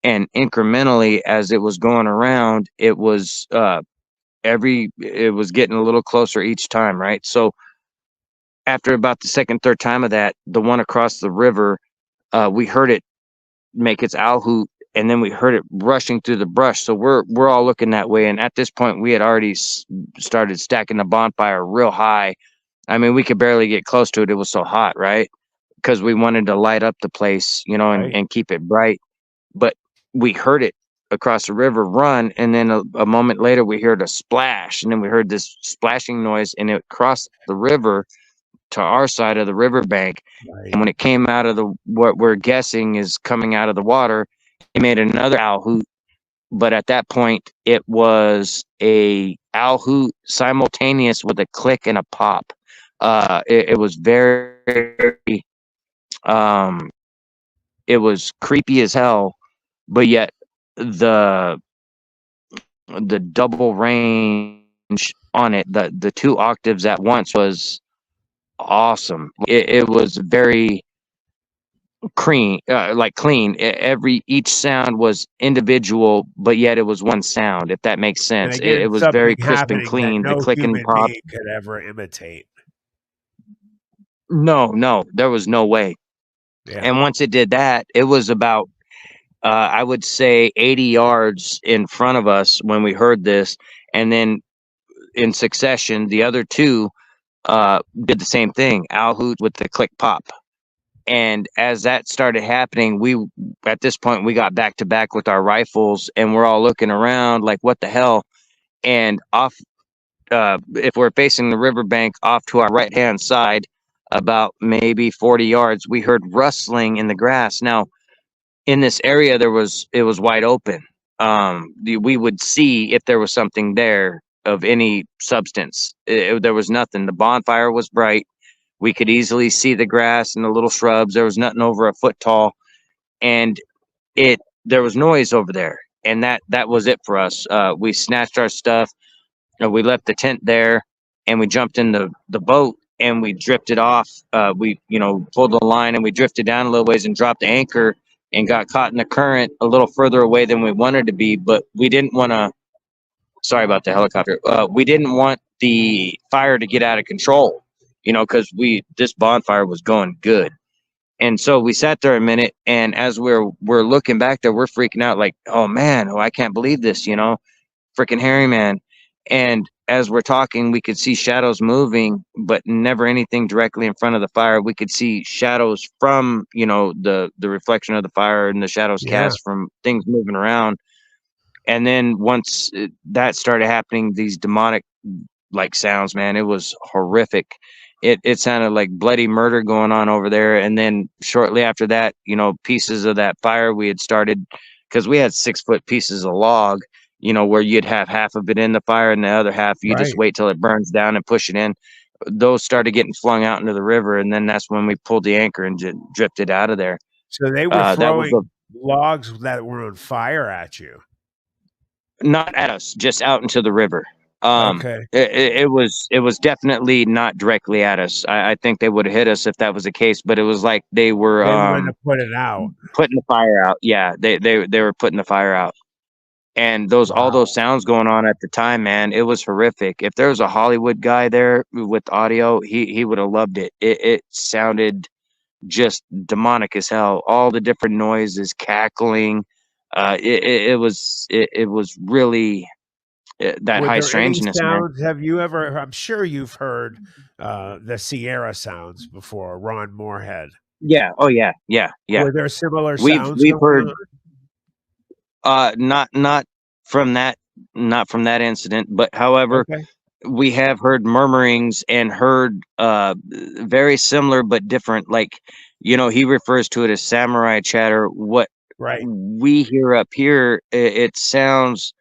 And incrementally, as it was going around, it was getting a little closer each time, right? So after about the second, third time of that, the one across the river, we heard it make its owl hoot, and then we heard it rushing through the brush. So we're all looking that way, and at this point, we had already started stacking the bonfire real high. I mean, we could barely get close to it. It was so hot, right? Because we wanted to light up the place, you know, Right. and keep it bright. But we heard it across the river run, and then a moment later, we heard a splash, and then we heard this splashing noise, and it crossed the river to our side of the riverbank. And Right. when it came out of the what we're guessing is coming out of the water, it made another owl hoot. But at that point, it was a owl hoot simultaneous with a click and a pop. It was very, um, it was creepy as hell, but yet the the double range on it, the two octaves at once was awesome. It was very clean, like clean. Each sound was individual, but yet it was one sound. If that makes And sense, it again, was something very crisp and happening that clean. The no click and human pop. being could ever imitate. No, no, there was no way. Yeah. And once it did that, it was about I would say 80 yards in front of us when we heard this, and then in succession, the other two did the same thing. Owl hoot with the click pop. And as that started happening, we at this point we got back to back with our rifles, and we're all looking around like, what the hell? And off, if we're facing the riverbank, off to our right hand side, about maybe 40 yards, we heard rustling in the grass. Now, in this area, it was wide open. We would see if there was something there of any substance. There was nothing. The bonfire was bright. We could easily see the grass and the little shrubs. There was nothing over a foot tall, and there was noise over there, and that was it for us. We snatched our stuff, we left the tent there, and we jumped in the boat, and we drifted off. We pulled the line, and we drifted down a little ways and dropped the anchor, and got caught in the current a little further away than we wanted to be. But we didn't want to. Sorry about the helicopter. We didn't want the fire to get out of control, because this bonfire was going good. And so we sat there a minute, and as we're looking back there, we're freaking out like, oh man, I can't believe this, freaking hairy man. And as we're talking, we could see shadows moving, but never anything directly in front of the fire. We could see shadows from, the reflection of the fire, and the shadows Yeah. cast from things moving around. And then once that started happening, these demonic like sounds, man, it was horrific. It sounded like bloody murder going on over there. And then shortly after that, pieces of that fire we had started, because we had 6 foot pieces of log, where you'd have half of it in the fire and the other half you just Right. wait till it burns down and push it in. Those started getting flung out into the river, and then that's when we pulled the anchor and drifted out of there. So they were That was throwing logs that were on fire at you. not at us, just out into the river. Okay. It was definitely not directly at us. I think they would have hit us if that was the case, but it was like they were They wanted to put it out. putting the fire out. Yeah, they were putting the fire out. And all Wow. those sounds going on at the time, man, it was horrific. If there was a Hollywood guy there with audio, he would have loved it. It sounded just demonic as hell. All the different noises, cackling. It was really that Were high there any strangeness, man. sounds? Have you ever I'm sure you've heard, the Sierra sounds before, Ron Moorhead. Yeah. Oh yeah. Yeah. Yeah. Were there similar We've sounds we've going heard on? not from that not from that incident, but however, Okay. we have heard murmurings and heard very similar but different. Like, he refers to it as samurai chatter. What Right. we hear up here, it sounds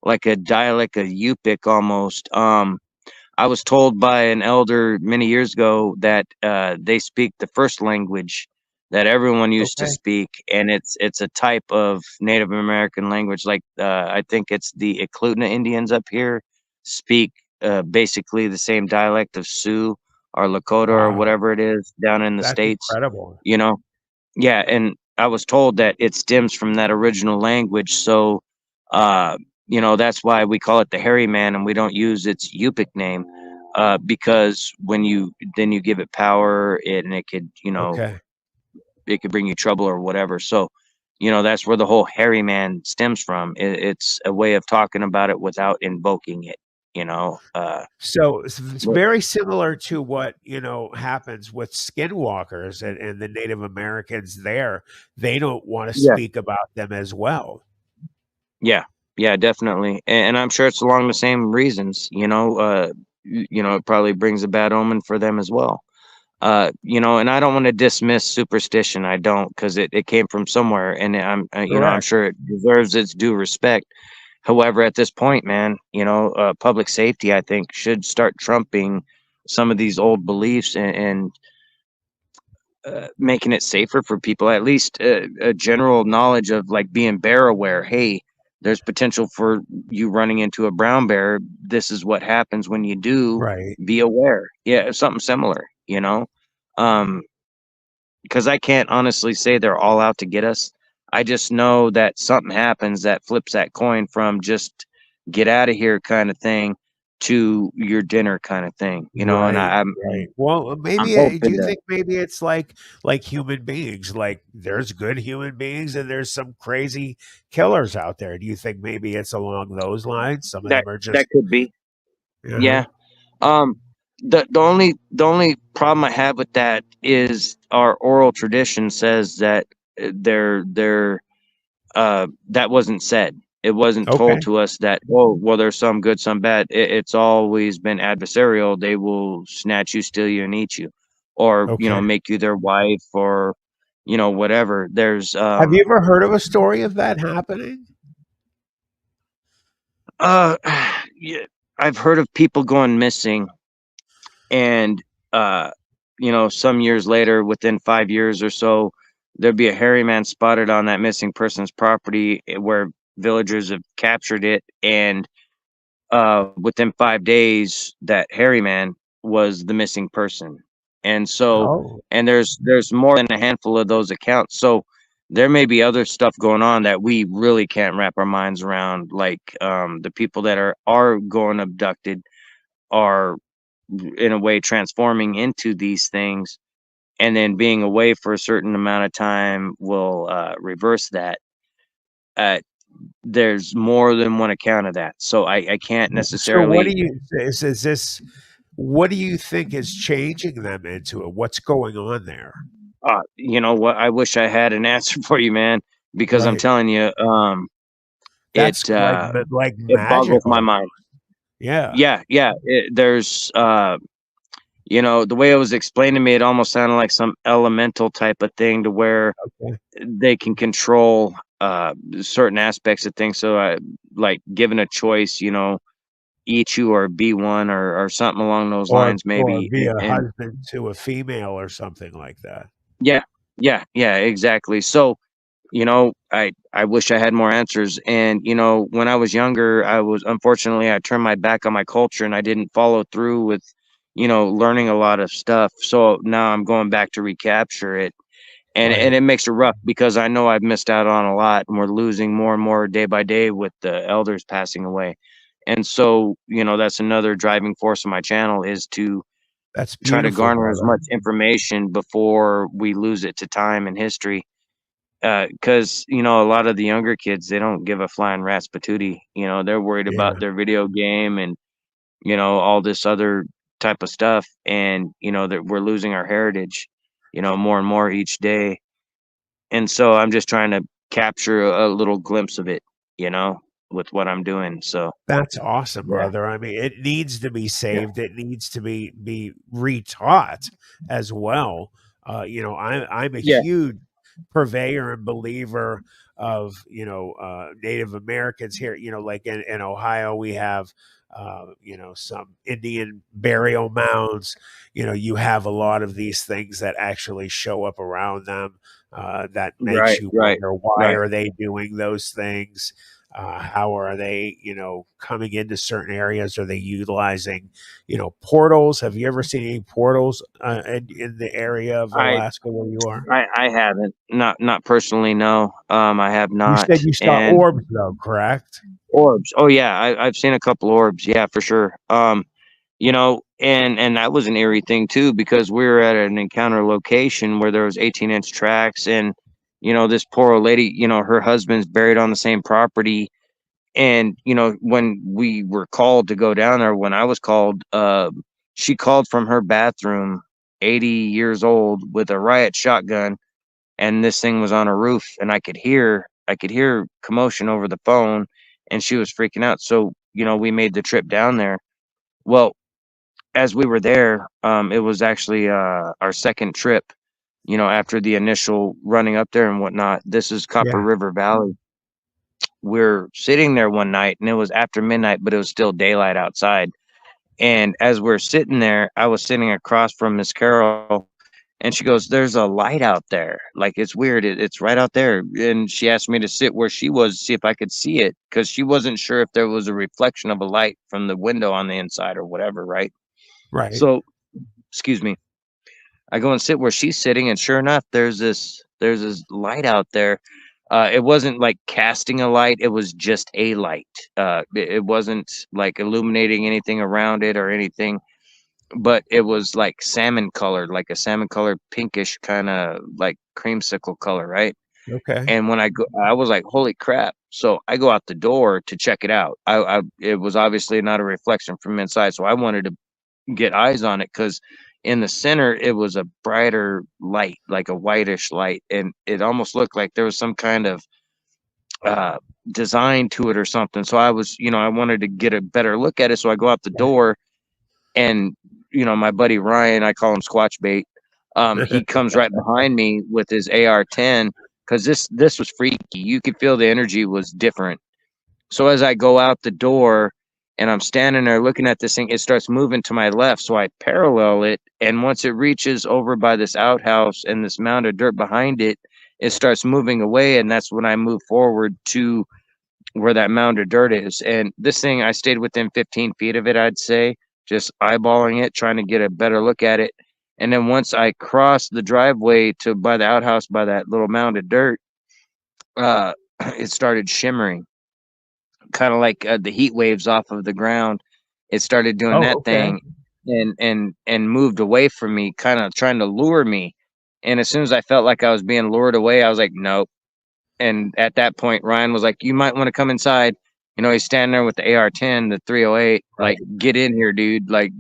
like a dialect of Yupik almost. I was told by an elder many years ago that they speak the first language that everyone used to Okay. speak, and it's a type of Native American language. Like I think it's the Eklutna Indians up here speak basically the same dialect of Sioux or Lakota or Wow. whatever it is down in the That's states. incredible. You know, yeah, and I was told that it stems from that original language. So, uh, that's why we call it the hairy man, and we don't use its Yupik name, because when you give it power, and it could, Okay. it could bring you trouble or whatever. So, that's where the whole hairy man stems from. It's a way of talking about it without invoking it. You know, So it's but very similar to what, happens with skinwalkers and the Native Americans there. They don't want to yeah, speak about them as well. yeah, yeah, definitely, and I'm sure it's along the same reasons. It probably brings a bad omen for them as well. And I don't want to dismiss superstition. I don't, because it came from somewhere, and I'm Correct. sure it deserves its due respect. However, at this point, man, public safety, I think, should start trumping some of these old beliefs, and making it safer for people. At least a general knowledge of, like, being bear aware. Hey, there's potential for you running into a brown bear. This is what happens when you do. Right. Be aware. Yeah, something similar. Um, because I can't honestly say they're all out to get us. I just know that something happens that flips that coin from just get out of here kind of thing to your dinner kind of thing, and Right, I'm right. Well, I'm maybe do hoping you to. think maybe it's like human beings? Like there's good human beings and there's some crazy killers out there. Do you think maybe it's along those lines? Some of that them are that just could be. uh-huh. Yeah. Um, the only problem I have with that is our oral tradition says that they're that wasn't said. It wasn't told Okay, to us that, oh, well, there's some good, some bad. It's always been adversarial. They will snatch you, steal you, and eat you, or okay. make you their wife, or whatever. There's Have you ever heard of a story of that happening? uh yeah, I've heard of people going missing, and uh some years later, within 5 years or so, there'd be a hairy man spotted on that missing person's property, where villagers have captured it, and within 5 days, that hairy man was the missing person. And so, Oh, and there's more than a handful of those accounts. So there may be other stuff going on that we really can't wrap our minds around, like the people that are going abducted are, in a way, transforming into these things, and then being away for a certain amount of time will reverse that. uh, there's more than one account of that, so I can't so what do necessarily. you is this what do you think is changing them into it? What's going on there? You know what, I wish I had an answer for you, man, because I'm Right. telling you, That's it like it boggles my magical. mind. Yeah. Yeah, yeah, there's the way it was explained to me, it almost sounded like some elemental type of thing, to where Okay. they can control certain aspects of things. So I, like, given a choice, eat you or be one, or something along those lines, Or maybe. be and, a and husband to a female or something like that. yeah, yeah, yeah, exactly. So I wish I had more answers. And when I was younger, I turned my back on my culture, and I didn't follow through with learning a lot of stuff. So now I'm going back to recapture it. And Right. it makes it rough, because I know I've missed out on a lot, and we're losing more and more day by day with the elders passing away. And so, that's another driving force of my channel, is to That's try to beautiful, garner as brother. much information before we lose it to time and history. Because a lot of the younger kids, they don't give a flying rat's patootie. They're worried about Yeah. their video game, and all this other type of stuff, and that we're losing our heritage, more and more each day. And so I'm just trying to capture a little glimpse of it, you know, with what I'm doing. So That's awesome, yeah, brother. I mean, it needs to be yeah, saved. It needs to be retaught as well. I'm a yeah, purveyor and believer of, Native Americans here. Like in Ohio, we have some Indian burial mounds. You have a lot of these things that actually show up around them. That makes Right, you right, wonder, why right. are they doing those things? How are they, coming into certain areas? Are they utilizing, portals? Have you ever seen any portals in the area of I Alaska where you are? I haven't, not personally, no. I have You not. said you saw And orbs, though, correct? orbs. Oh yeah, I've seen a couple orbs. Yeah, for sure. And that was an eerie thing too, because we were at an encounter location where there was 18-inch tracks, and this poor old lady, her husband's buried on the same property. And when we were called to go down there, when I was called, she called from her bathroom, 80 years old, with a riot shotgun, and this thing was on a roof, and I could hear commotion over the phone, and she was freaking out. So we made the trip down there. Well, as we were there, it was actually our second trip, after the initial running up there and whatnot. This is Copper Yeah. River Valley. We're sitting there one night, and it was after midnight, but it was still daylight outside. And as we're sitting there, I was sitting across from Miss Carol, and she goes, "There's a light out there. Like, it's weird. It's right out there." And she asked me to sit where she was, see if I could see it, because she wasn't sure if there was a reflection of a light from the window on the inside or whatever, right? Right. So, excuse me. I go and sit where she's sitting, and sure enough, there's this light out there. It wasn't like casting a light; it was just a light. It wasn't like illuminating anything around it or anything, but it was like salmon colored, like a salmon colored, pinkish kind of like creamsicle color, right? Okay. And when I was like, "Holy crap!" So I go out the door to check it out. It was obviously not a reflection from inside, so I wanted to get eyes on it, because in the center it was a brighter light, like a whitish light, and it almost looked like there was some kind of uh design to it or something. So I wanted to get a better look at it, so I go out the door, and my buddy Ryan, I call him Squatch Bait, he comes right behind me with his AR-10, because this was freaky. You could feel the energy was different. So as I go out the door and I'm standing there looking at this thing, it starts moving to my left. So I parallel it. And once it reaches over by this outhouse and this mound of dirt behind it, it starts moving away. And that's when I move forward to where that mound of dirt is. And this thing, I stayed within 15 feet of it, I'd say, just eyeballing it, trying to get a better look at it. And then once I crossed the driveway to by the outhouse, by that little mound of dirt, uh, it started shimmering, kind of like the heat waves off of the ground. It started doing Oh, that okay. thing, and moved away from me, kind of trying to lure me. And as soon as I felt like I was being lured away, I was like, nope. And at that point, Ryan was like, "You might want to come inside." He's standing there with the AR-10, the 308, like, Right. "Get in here, dude!" Like,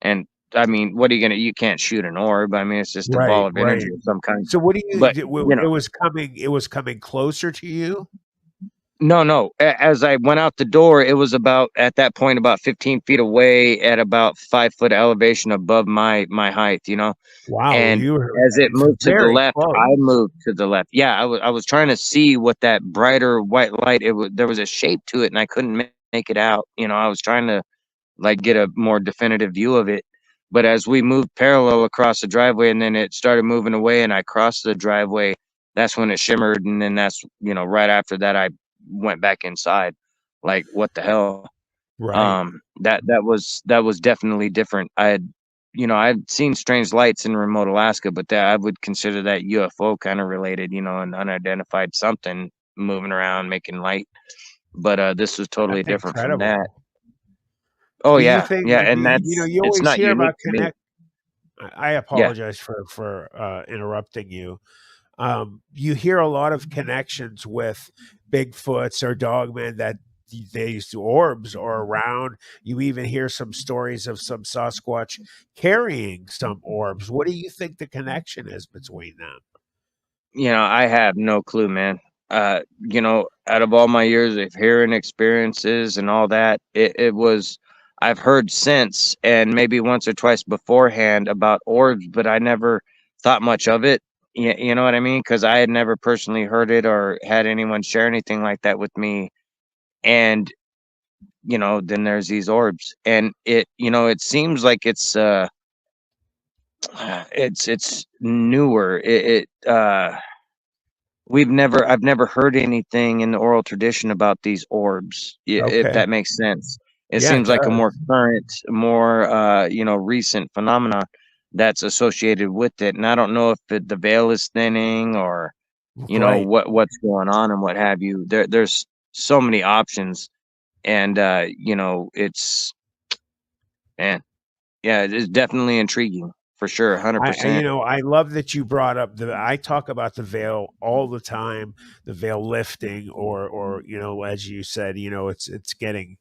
and I mean, what are you gonna? You can't shoot an orb. I mean, it's just a ball Right. of energy Right. of some kind. So what do you But do? you know, It was coming closer to you? No, no. As I went out the door, it was about at that point about 15 feet away at about 5 foot elevation above my height. Wow, And you were as it it's moved to the very left, close. I moved to the left. Yeah, I was trying to see what that brighter white light. There was a shape to it, and I couldn't make it out. I was trying to like get a more definitive view of it. But as we moved parallel across the driveway, and then it started moving away, and I crossed the driveway, that's when it shimmered. And then that's, right after that, I went back inside. Like, what the hell? Right. That was definitely different. I'd seen strange lights in remote Alaska, but that I would consider that UFO kind of related, an unidentified something moving around making light. But this was totally That's different from that. incredible. Oh Do you yeah, think yeah, that and you it's always not hear unique about to me. I Yeah. apologize for interrupting you. You hear a lot of connections with Bigfoots or dogmen that these orbs are around. You even hear some stories of some Sasquatch carrying some orbs. What do you think the connection is between them? I have no clue, man. Out of all my years of hearing experiences and all that, it was I've heard since, and maybe once or twice beforehand, about orbs, but I never thought much of it. Yeah, you know what I mean? Because I had never personally heard it or had anyone share anything like that with me. And, then there's these orbs. And it seems like it's newer. I've never heard anything in the oral tradition about these orbs, if Okay. that makes sense. It Yeah, it seems like a more does. current, more recent phenomenon that's associated with it. And I don't know if the veil is thinning or Right. what's going on and what have you. There's so many options, and it's man, yeah, it is definitely intriguing for sure, I 100%. I love that you brought up I talk about the veil all the time, the veil lifting, or as you said, it's getting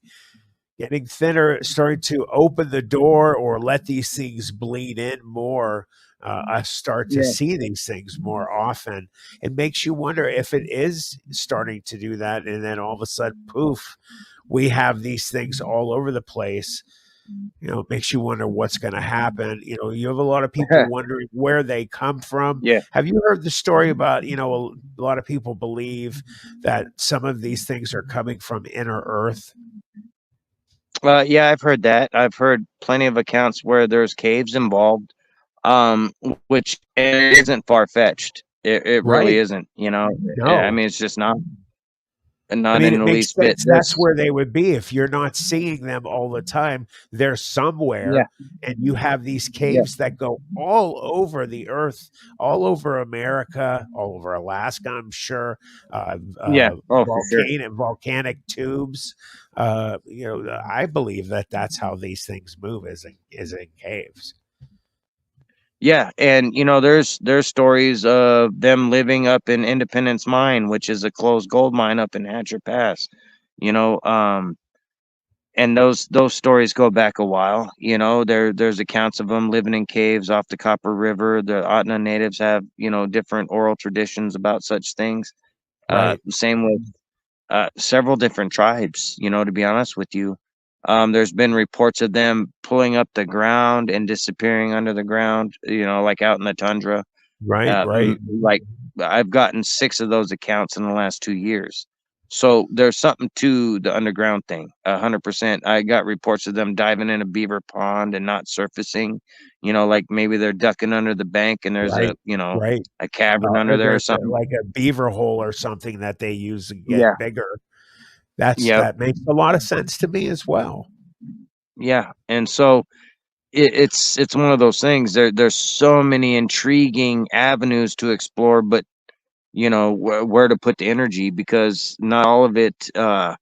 thinner, starting to open the door or let these things bleed in more. I start to Yeah. see these things more often. It makes you wonder if it is starting to do that, and then all of a sudden, poof, we have these things all over the place. It makes you wonder what's going to happen. You have a lot of people wondering where they come from. Yeah. Have you heard the story about, a lot of people believe that some of these things are coming from inner Earth? Yeah, I've heard that. I've heard plenty of accounts where there's caves involved, which and it isn't far fetched. It really Right. isn't. I No. mean, it's just I not mean, in it the makes least bit. sense. That's There's where they would be if you're not seeing them all the time. They're yeah, somewhere, and you have these yeah, caves that go all over the earth, all over America, all over Alaska. I'm sure yeah. Oh, for sure. volcanic tubes. I believe that that's how these things move is in caves. Yeah, and there's stories of them living up in Independence Mine, which is a closed gold mine up in Hatcher Pass. You know, and those stories go back a while. There's accounts of them living in caves off the Copper River. The Otna natives have different oral traditions about such things. Right. Same with several different tribes. To be honest with you, there's been reports of them pulling up the ground and disappearing under the ground. Like out in the tundra. Right. Right. Like I've gotten 6 of those accounts in the last 2 years. So there's something to the underground thing, 100%. I got reports of them diving in a beaver pond and not surfacing. Like maybe they're ducking under the bank and there's Right. Right. a cavern under there or something. Like a beaver hole or something that they use to Yeah. get bigger. Yep. That makes a lot of sense to me as well. Yeah. And so it's one of those things. There's so many intriguing avenues to explore, but where to put the energy because not all of it I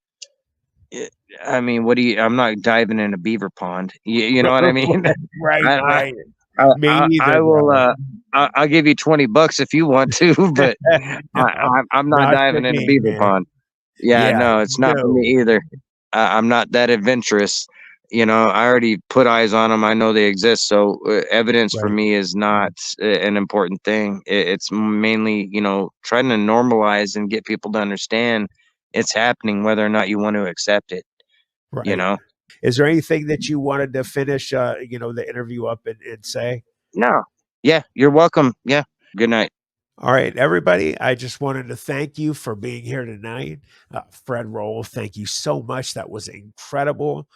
I mean, what do you I'm not diving in a beaver pond. You know what I mean? Right, I right. I Me I either, will, brother. I'll give you $20 if you want to, but No, I'm not not for diving in a me, beaver man. pond. Yeah, Yeah, no, it's not for no. me either. I'm not that adventurous. I already put eyes on them. I know they exist, so, evidence for Right, me is not an important thing. It's mainly, trying to normalize and get people to understand it's happening whether or not you want to accept it, you right. know? Is there anything that you wanted to finish, the interview up and say? No. Yeah, you're welcome. Yeah. Good night. All right, everybody. I just wanted to thank you for being here tonight. Fred Roehl, thank you so much. That was incredible.